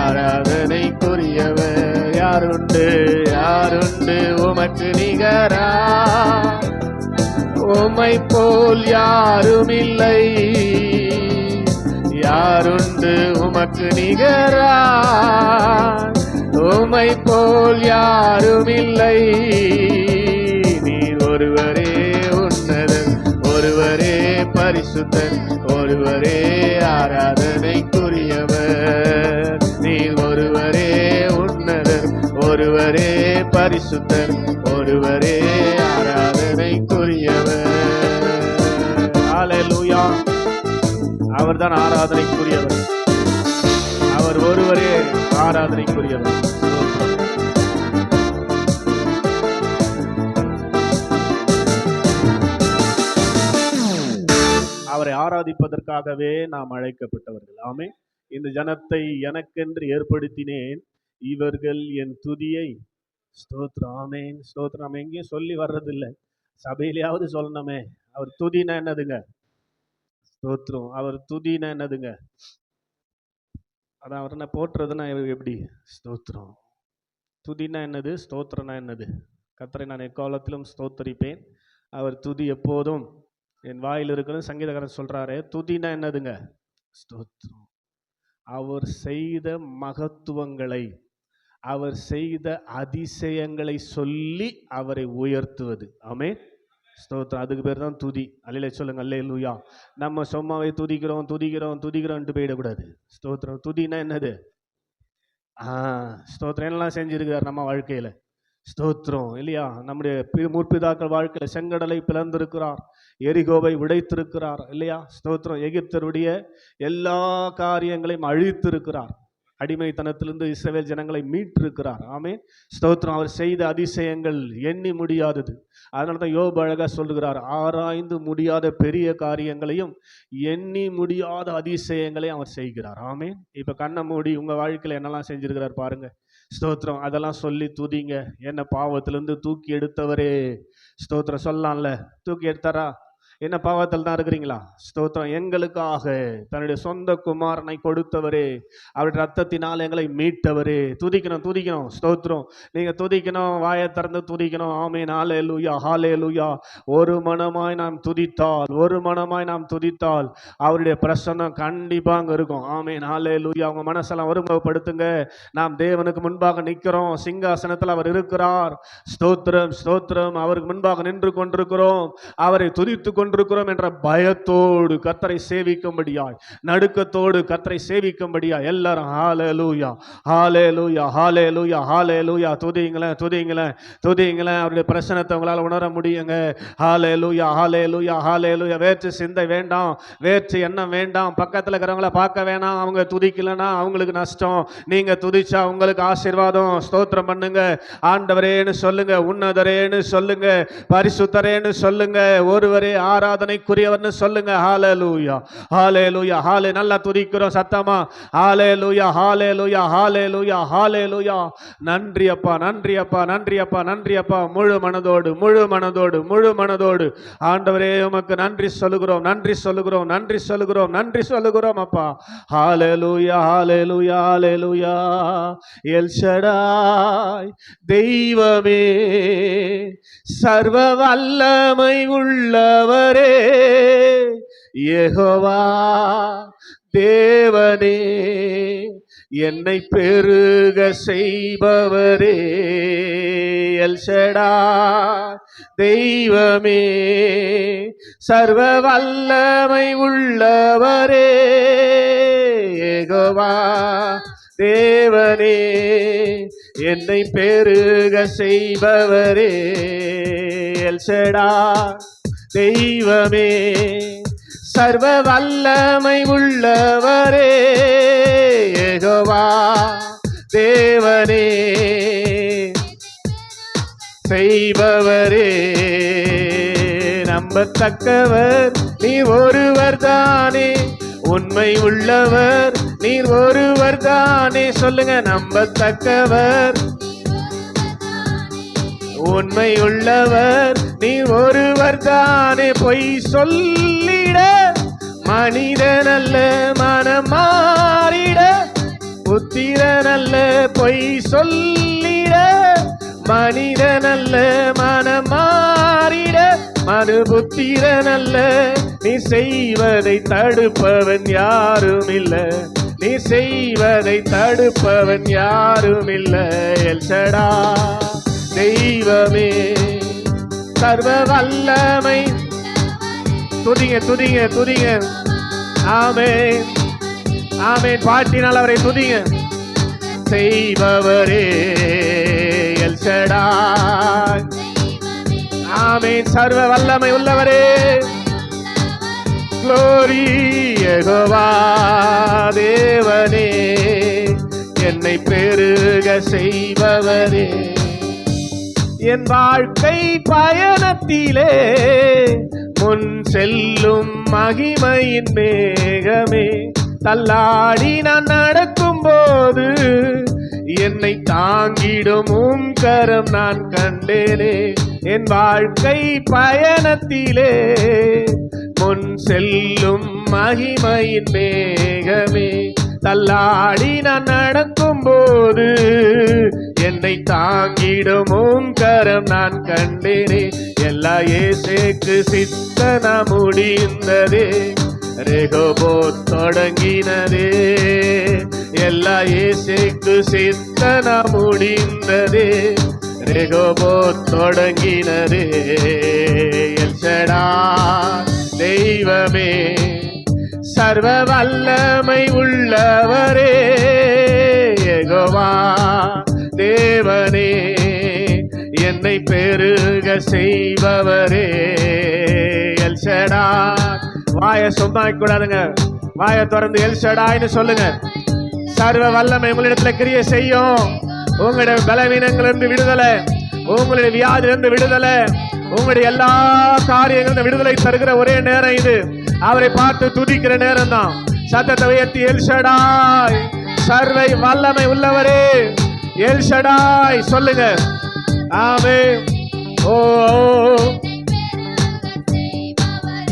ஆராதனைக்குரியவர். யாருண்டு, யாருண்டு உமக்கு நிகரா, உம்மை போல் யாருமில்லை. யாருண்டு உமக்கு நிகரா, உம்மை போல் யாருமில்லை. நீர் ஒருவரே உன்னதர், ஒருவரே பரிசுத்தர், ஒருவரே ஆராதனைக்குரியவர். நீர் ஒருவரே உன்னதர், ஒருவரே பரிசுத்தர், ஒருவரே ஆராதனைக்குரியவர். ஹல்லேலூயா. அவர்தான் ஆராதனைக்குரியவர், அவர் ஒருவரே ஆராதனைக்குரியவர். அவரை ஆராதிப்பதற்காகவே நாம் அழைக்கப்பட்டவர்கள். ஆமென். இந்த ஜனத்தை எனக்கென்று ஏற்படுத்தினேன், இவர்கள் என் துதியை ஸ்தோத்திரம். ஆமென், ஸ்தோத்திரம். நம்ம எங்கேயும் சொல்லி வர்றதில்லை, சபையிலேயாவது சொல்லணுமே. அவர் துதினா என்னதுங்க? ஸ்தோத்திரம். அவர் துதினா என்னதுங்க? அதான் அவர் என்ன போற்றுறதுன்னா எப்படி? ஸ்தோத்திரம். துதினா என்னது? ஸ்தோத்திரனா என்னது? கர்த்தரை நான் எக்காலத்திலும் ஸ்தோத்தரிப்பேன், அவர் துதி எப்போதும் என் வாயில் இருக்கணும். சங்கீதக்காரன் சொல்றாரு, துதினா என்னதுங்க? ஸ்தோத்திரம். அவர் செய்த மகத்துவங்களை, அவர் செய்த அதிசயங்களை சொல்லி அவரை உயர்த்துவது. ஆமென், ஸ்தோத்திரம். அதுக்கு பேர் தான் துதி. அல்லேலூயா சொல்லுங்க, அல்லேலூயா. நம்ம சும்மாவே துதிக்கிறோம் துதிக்கிறோம் துதிக்கிறோம்ட்டு போயிடக்கூடாது. ஸ்தோத்திரம். துதினா என்னது? ஸ்தோத்திரம். என்னெல்லாம் செஞ்சிருக்கார் நம்ம வாழ்க்கையில? ஸ்தோத்திரம் இல்லையா? நம்முடைய முற்பிதாக்கள் வாழ்க்கையில் செங்கடலை பிளந்திருக்கிறார், எரிகோவை உடைத்திருக்கிறார் இல்லையா? ஸ்தோத்திரம். எகிப்தருடைய எல்லா காரியங்களையும் அழித்திருக்கிறார். அடிமைத்தனத்திலிருந்து இஸ்ரவேல் ஜனங்களை மீட்டிருக்கிறார். ஆமென். ஸ்தோத்திரம். அவர் செய்த அதிசயங்கள் எண்ணி முடியாதது. அதனால தான் யோபு அழகா சொல்லுகிறார், ஆராய்ந்து முடியாத பெரிய காரியங்களையும் எண்ணி முடியாத அதிசயங்களையும் அவர் செய்கிறார். ஆமென். இப்ப கண்ணை மூடி உங்க வாழ்க்கையில என்னெல்லாம் செஞ்சிருக்கிறார் பாருங்க. ஸ்தோத்திரம். அதெல்லாம் சொல்லி துதிங்க. என்ன பாவத்திலிருந்து தூக்கி எடுத்தவரே. ஸ்தோத்திரம். சொல்லலாம்ல, தூக்கி எடுத்தாரா? என்ன பாவத்தில் தான் இருக்கிறீங்களா? ஸ்தோத்திரம். எங்களுக்காக தன்னுடைய சொந்த குமாரனை கொடுத்தவரே, அவருடைய ரத்தத்தினால் எங்களை மீட்டவரே. துதிக்கணும், துதிக்கணும். ஸ்தோத்திரம். நீங்க துதிக்கணும், வாயை திறந்து துதிக்கணும். ஆமென். ஹல்லேலூயா, ஹல்லேலூயா. ஒரு மனமாய் நாம் துதித்தால், ஒரு மனமாய் நாம் துதித்தால் அவருடைய பிரசன்னம் கண்டிப்பா அங்க இருக்கும். ஆமென். ஹல்லேலூயா. உங்க மனசெல்லாம் ஒருமுகப்படுத்துங்க. நாம் தேவனுக்கு முன்பாக நிற்கிறோம், சிங்காசனத்தில் அவர் இருக்கிறார். ஸ்தோத்திரம், ஸ்தோத்திரம். அவருக்கு முன்பாக நின்று கொண்டிருக்கிறோம், அவரை துதித்து கொண்டிருக்கிறோம் என்ற பயத்தோடு கர்த்தரை சேவிக்கும்படியாய், நடுக்கத்தோடு கர்த்தரை சேவிக்கும்படியாய் எல்லாரும் ஹல்லேலூயா, ஹல்லேலூயா, ஹல்லேலூயா, ஹல்லேலூயா. துதிங்களேன், துதிங்களேன், துதிங்களேன். அவருடைய பிரசன்னத்தை உங்களால் உணர முடியுங்க. ஹல்லேலூயா, ஹல்லேலூயா, ஹல்லேலூயா. வேற்று சிந்தை வேண்டாம், வேற்று எண்ணம் வேண்டாம். பக்கத்தில் இருக்கிறவங்கள பார்க்க வேணாம். அவங்க துதிக்கலன்னா அவங்களுக்கு நஷ்டம், நீங்க துதிச்சா உங்களுக்கு ஆசீர்வாதம். ஸ்தோத்திரம் பண்ணுங்க. ஆண்டவரேன்னு சொல்லுங்க, உன்னதரேன்னு சொல்லுங்க, பரிசுத்தரேன்னு சொல்லுங்க, ஒருவரே ஆராதனைக்குரியவர்னு சொல்லுங்க. ஹல்லேலூயா, ஹல்லேலூயா, ஹல்லே. நல்லா துதிக்கிறோம் சத்தமா. ஹல்லேலூயா, ஹல்லேலூயா, ஹல்லேலூயா, ஹல்லேலூயா. நன்றி அப்பா, நன்றி அப்பா, நன்றி அப்பா, நன்றி அப்பா. முழு மனதோடு, முழு மனதோடு, முழு மனதோடு ஆண்டவரே உமக்கு நன்றி சொல்லுகிறோம், நன்றி சொல்லுகிறோம், நன்றி சொல்லுகிறோம், நன்றி சொல்லுகிறோம் அப்பா. ஹல்லேலூயா, ஹல்லேலூயா, ஹல்லேலூயா. எல் ஷடாய் தெய்வமே, சர்வ வல்லமை உள்ளவரே, யெகோவா தேவனே, என்னை பெருக செய்பவரே. எல் ஷடாய் தெய்வமே, சர்வ வல்லமை உள்ளவரே, யெகோவா தேவனே, என்னை பெருக செய்பவரே. எல் ஷடாய் தெய்வமே, சர்வ வல்லமை உள்ளவரே, யெகோவா தேவனே, செய்பவரே. நம்பத்தக்கவர் நீர் ஒருவர் தானே, உண்மை உள்ளவர் நீர் ஒருவர் தானே. சொல்லுங்க. நம்பத்தக்கவர், உண்மை உள்ளவர் நீர் ஒருவர் தானே. பொய் சொல்லிட மனிதனல்ல, மனம் மாறிட புத்திரனல்ல. பொய் சொல்லிட மனிதனல்ல, மனம் மாறிட மனுபுத்திரனல்ல. நீ செய்வதை தடுப்பவன் யாரும் இல்ல, நீ செய்வதை தடுப்பவன் யாரும் இல்ல. எல் ஷடாய் தெய்வமே, சர்வ வல்லமை. துதிங்க, துதிங்க, துதிங்க. ஆமென், ஆமென். பாட்டினால் அவரை துதிங்க. செய்பவரே, எல் ஷடாய். ஆமென். சர்வ வல்லமை உள்ளவரே. க்ளோரி, யெகோவா தேவனே, என்னை பெருக செய்பவரே. என் வாழ்க்கை பயணத்திலே முன் செல்லும் மகிமையின் மேகமே, தள்ளாடி நான் நடக்கும் போது என்னை தாங்கிடும் உம் கரம் நான் கண்டேனே. என் வாழ்க்கை பயணத்திலே முன் செல்லும் மகிமையின் மேகமே, தள்ளாடி நான் நடக்கும் போது என்னை தாங்கிடும் உம் கரம் நான் கண்டேனே. எல்லா இயேசுக்கு சித்தன முடிந்ததே, ரெகோபோத் தொடங்கினதே. எல்லா இயேசுக்கு சித்தன முடிந்ததே, ரெகோபோத் தொடங்கினதே. எல் ஷடாய் தெய்வமே, சர்வ வல்லமை உள்ளவரே, யெகோவா தேவனே, என்னை பெருக செய்பவரே எல் ஷடாய். வாயை சும்மா கூடாதுங்க, வாயை திறந்து எல் ஷடாய்னு சொல்லுங்க. சர்வ வல்லமை உங்களிடத்துல கிரியை செய்யும். உங்களுடைய பலவீனங்களிலிருந்து விடுதலை, உங்களுடைய வியாதியிலிருந்து விடுதலை, உங்களுடைய எல்லா காரியங்களும் விடுதலை தருகிற ஒரே நேரம் இது. அவரை பார்த்து துதிக்கிற நேரம் தான். சத்தத்தை உயர்த்தி எல் ஷடாய், சர்வை வல்லமை உள்ளவரே எல் ஷடாய் சொல்லுங்க. ஆமென். Oh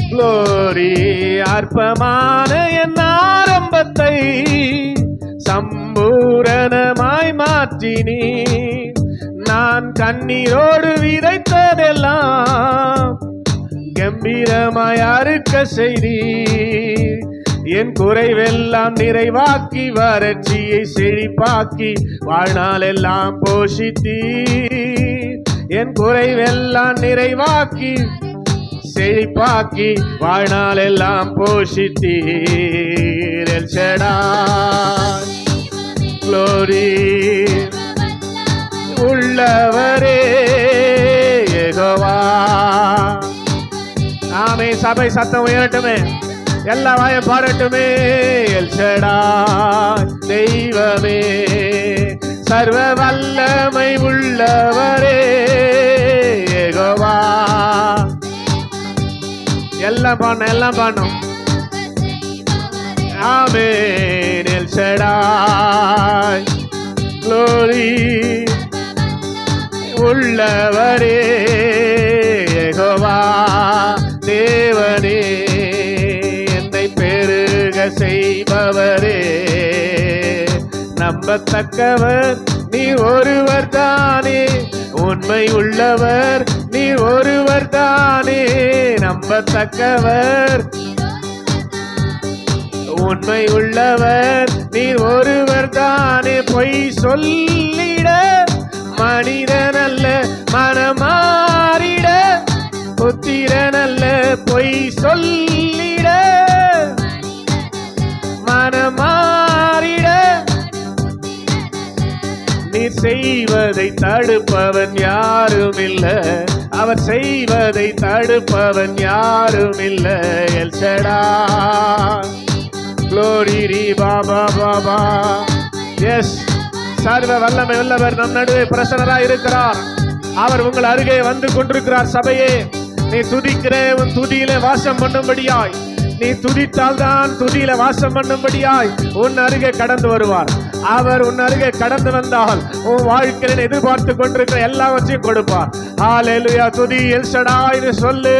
glory. அற்பமான என் ஆரம்பத்தை சம்பூரணமாய் மாற்றினீ. நான் கண்ணீரோடு விதைத்ததெல்லாம் கம்பீரமாய் அறுக்க செய்தி. என் குறைவெல்லாம் நிறைவாக்கி வறட்சியை செழிப்பாக்கி வாழ்நாள் எல்லாம் போஷித்தீ. என் குறைவெல்லாம் நிறைவாக்கி செழிப்பாக்கி வாழ்நாள் எல்லாம் போஷித்தீர். எல் ஷடாய் க்ளோரி உள்ளவரே யெகோவா. ஆமே. சபை சத்தம் உயரட்டுமே, எல்லா வாயும் பாடட்டுமே. எல் ஷடாய் தெய்வமே, சர்வ வல்லமை உள்ளவரே யெகோவா. எல்லாம் பாடணும், எல்லாம் பாடணும். ஆமென். எல் ஷடாய் க்ளோரி உள்ளவரே யெகோவா. தேவனே, என்னை பெருக செய்பவரே, நம்பத்தக்கவர் நீ ஒருவர் தானே, உண்மை உள்ளவர் நீ ஒருவர் தானே. நம்பத்தக்கவர் உண்மை உள்ளவர் நீ ஒருவர் தானே. பொய் சொல்லிட மனிதனல்ல மனமாறிட புத்திரனல்ல. பொய் சொல்லிட மனமாறிட நீர் செய்வதை தடுப்பவன் யாரும் இல்ல. அவர் செய்வதை தடுப்பவன் யாரும் இல்ல. எல் ஷடாய் க்ளோரி ரி பாபா பாபா. எஸ், சர்வ வல்லமை உள்ளவர் நம் நடுவே பிரசன்னராய் இருக்கிறார். அவர் உங்கள் அருகே வந்து கொண்டிருக்கிறார். சபையே, நீ துதிக்கிற உன் துதியில வாசம் பண்ணும்படியாய், நீ துதித்தால் தான் துதியில வாசம் பண்ணும்படியாய் உன் அருகே கடந்து வருவார். அவர் உன் அருகே கடந்து வந்தால் உன் வாழ்க்கையில் எதிர்பார்த்து கொண்டிருக்கிற எல்லாவற்றையும் கொடுப்பார். ஹல்லேலூயா. துதி எல் ஷடாய்னு சொல்லு.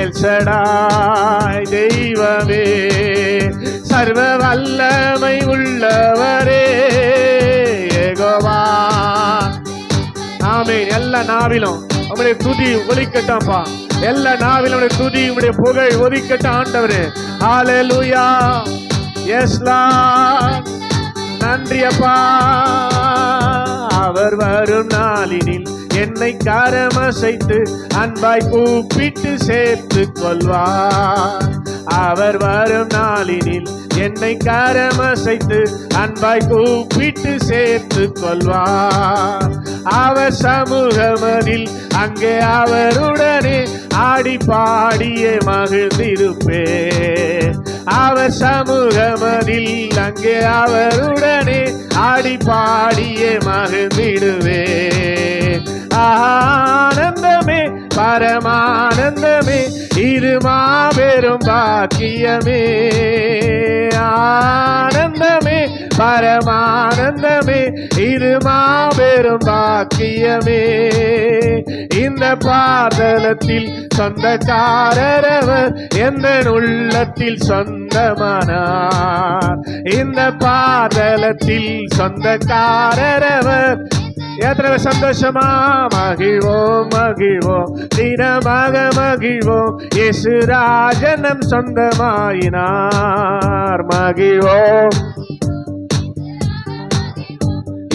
எல் ஷடாய் தெய்வமே, சர்வ வல்லமை உள்ளவரே யெகோவா. ஆமென். எல்லா நாவிலும் உம்முடைய துதி ஒலிக்கட்டாம்பா. எல்லா நாவிலும் உம்முடைய துதி, உம்முடைய புகழ் ஒலிக்கட்டும் ஆண்டவரே. ஹல்லேலூயா. Yes lord. நன்றி அப்பா. அவர் வரும் நாளினில் என்னை கரமசைத்து அன்பாய் கூப்பிட்டு சேர்த்து கொள்வார். அவர் வரும் நாளினில் என்னை கரமசைத்து அன்பாய் கூப்பிட்டு சேர்த்து கொள்வார். அவர் சமூகமதில் அங்கே அவருடனே ஆடி பாடியே மகிழ்ந்திருப்பே. அவர் சமூகமதில் அங்கே அவருடனே ஆடி பாடியே மகிழ்ந்திடுவே. ஆனந்தமே பரமானந்தமே, இது மாபெரும் பாக்கியமே. ஆனந்தமே பரமானந்தமே, இது மாபெரும் பாக்கியமே. இந்த பாதலத்தில் சொந்தக்காரரவர் எந்த உள்ளத்தில் சொந்தமானார். இந்த பாதலத்தில் சொந்தக்காரரவர். எத்தனை சந்தோஷமா மகிழ்வோம் மகிழ்வோம், தினமாக மகிழ்வோம். இயேசு ராஜனம் சொந்தமாயினார். மகிழ்வோம்,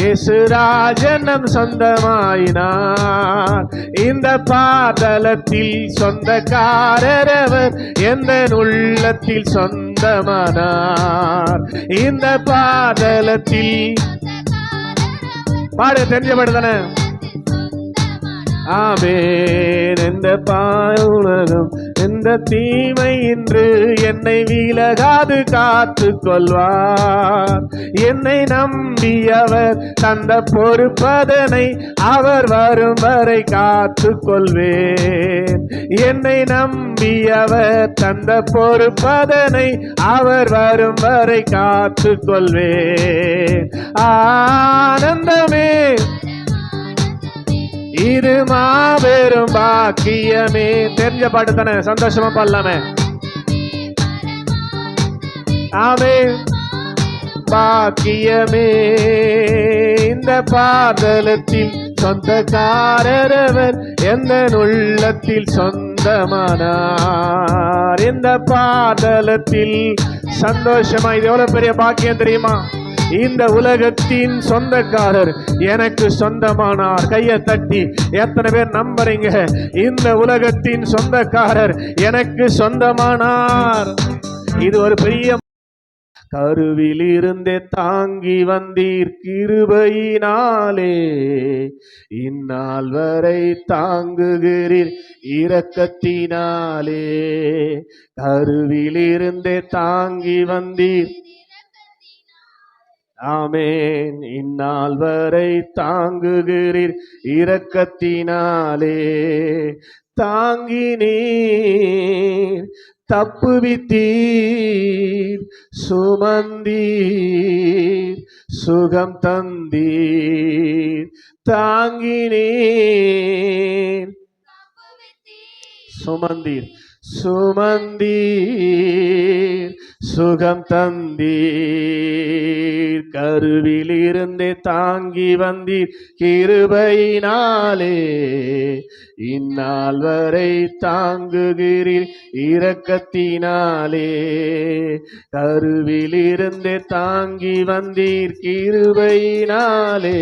இயேசு ராஜனம் சொந்தமாயினார். இந்த பாதலத்தில் சொந்தக்காரரவர் எந்த உள்ளத்தில் சொந்தமானார். இந்த பாதலத்தில் பாடு தெரிஞ்சப்படுதானே. ஆமென். எந்த பாயுலகம் எந்த தீமை இன்று என்னை விலகாது காத்து கொள்வார். என்னை நம்பியவர் தந்த பொறுப்பதனை அவர் வரும் வரை காத்து கொள்வேன். என்னை நம்பியவர் தந்த பொறுப்பதனை அவர் வரும் வரை காத்து கொள்வேன். ஆனந்தமே இது மாபெரும் பாக்கியமே. தெரிஞ்ச பாட்டு தானே, சந்தோஷமா பாடலாமே. ஆமென். பாக்கியமே இந்த பாதலத்தில் சொந்தக்காரரவர் எந்த உள்ளத்தில் சொந்தமானார். இந்த பாதலத்தில் சந்தோஷமா, இது எவ்வளவு பெரிய பாக்கியம் தெரியுமா? இந்த உலகத்தின் சொந்தக்காரர் எனக்கு சொந்தமானார். கையை தட்டி எத்தனை பேர் நம்புறீங்க? இந்த உலகத்தின் சொந்தக்காரர் எனக்கு சொந்தமானார். இது ஒரு பெரிய கருவில் இருந்தே தாங்கி வந்தீர் கிருபையினாலே. இந்நாள் வரை தாங்குகிறீர் இரக்கத்தினாலே. கருவில் இருந்தே தாங்கி வந்தீர். ஆமென். இந்நாள் வரை தாங்குகிறீர் இரக்கத்தினாலே. தாங்கினீர் தப்புவித்தீர் சுமந்தீர் சுகம் தந்தீர். தாங்கினீர் சுமந்தீர் சுமந்தீர் சுகம் தந்தீர். கருவில் இருந்தே தாங்கி வந்தீர் கிருபையினாலே. இந்நாள் வரை தாங்குகிறீர் இரக்கத்தினாலே. கருவில் இருந்தே தாங்கி வந்தீர் கிருபையினாலே.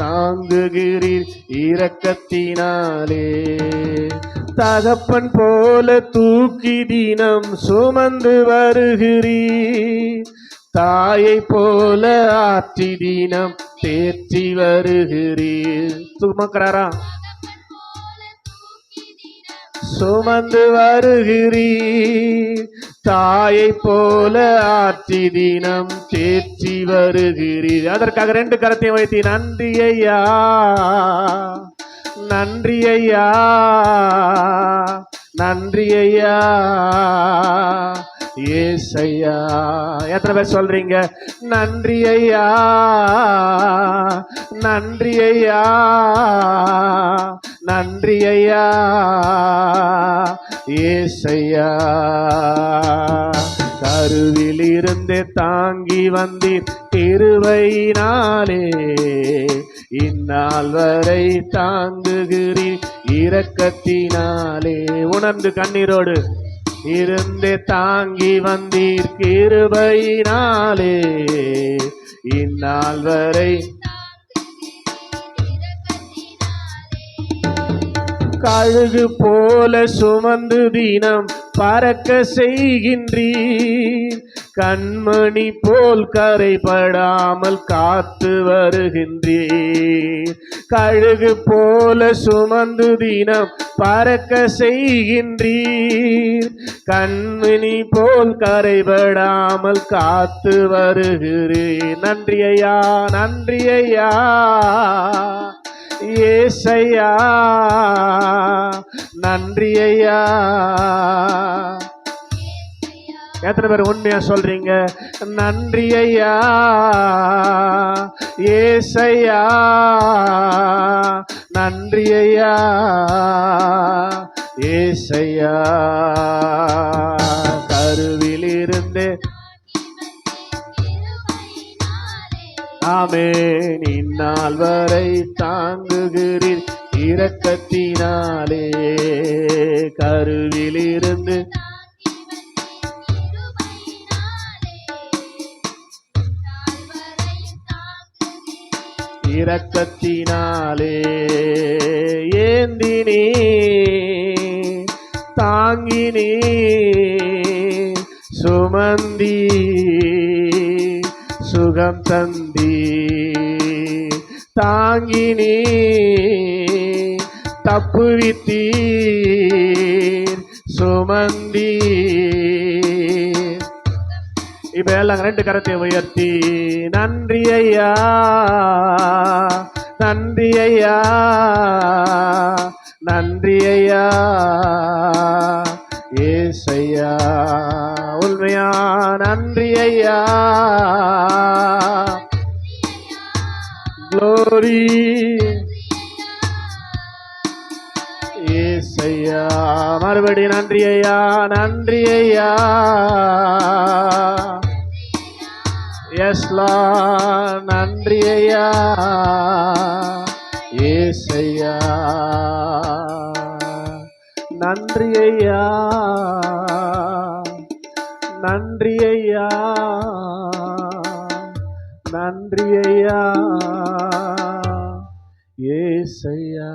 தாங்குகிறீர் இரக்கத்தினாலே. தகப்பன் போல தூக்கி தினம் சுமந்து வருகிறீர். தாயை போல ஆற்றி தினம் தேற்றி வருகிறீர். சுமக்கிறாரா? சுமந்து வருகிறீர். தாயை போல ஆற்றி தினம் தேற்றி வருகிறீர். அதற்காக 2 கரத்தையும் வைத்து நன்றி ஐயா, நன்றி ஐயா, நன்றி ஐயா, ஏசையா. எத்தனை பேர் சொல்றீங்க நன்றி ஐயா, நன்றி ஐயா, நன்றி ஐயா, ஏசையா. கருவில் இருந்து தாங்கி வந்தீர் கிருபையினாலே. இந்நாள் வரை தாங்குகிறீர் இரக்கத்தினாலே. உணர்ந்து கண்ணீரோடு இருந்து தாங்கி வந்தீர் கிருபையினாலே. இந்நாள் வரை கழுகு போல சுமந்து தினம் பறக்க செய்கின்றீர். கண்மணி போல் கரைபடாமல் காத்து வருகின்றீர். கழுகு போல சுமந்து தினம் பறக்க செய்கின்றீர். கண்மணி போல் கரைபடாமல் காத்து வருகிறீர். நன்றி ஐயா, நன்றி ஐயா, ஏசையா, நன்றி ஐயா. எத்தனை பேர் உண்மையா சொல்றீங்க நன்றி ஐயா, ஏசையா, நன்றி ஐயா, ஏசையா. கருவில் இருந்து ஆமென். இந்நாள் வரை தாங்குகிறீர் இரக்கத்தினாலே. கருவில் இருந்து இரக்கத்தினாலே. ஏந்தினே தாங்கினே சுமந்தி சுகம் தந்தி. தாங்கினீ தப்புவித்தீர் சுமந்தீ. இப்ப எல்லாம் 2 கரத்தை உயர்த்தி நன்றி ஐயா, நன்றி ஐயா, நன்றி ஐயா, ஏசையா, உண்மையா நன்றி ஐயா, க்ளோரி ஏசையா. மறுபடி நன்றி ஐயா, நன்றி ஐயா, எஸ்லா நன்றி ஐயா, ஏசையா, நன்றி ஐயா, நன்றி ஐயா, நன்றி ஐயா, ஏசையா.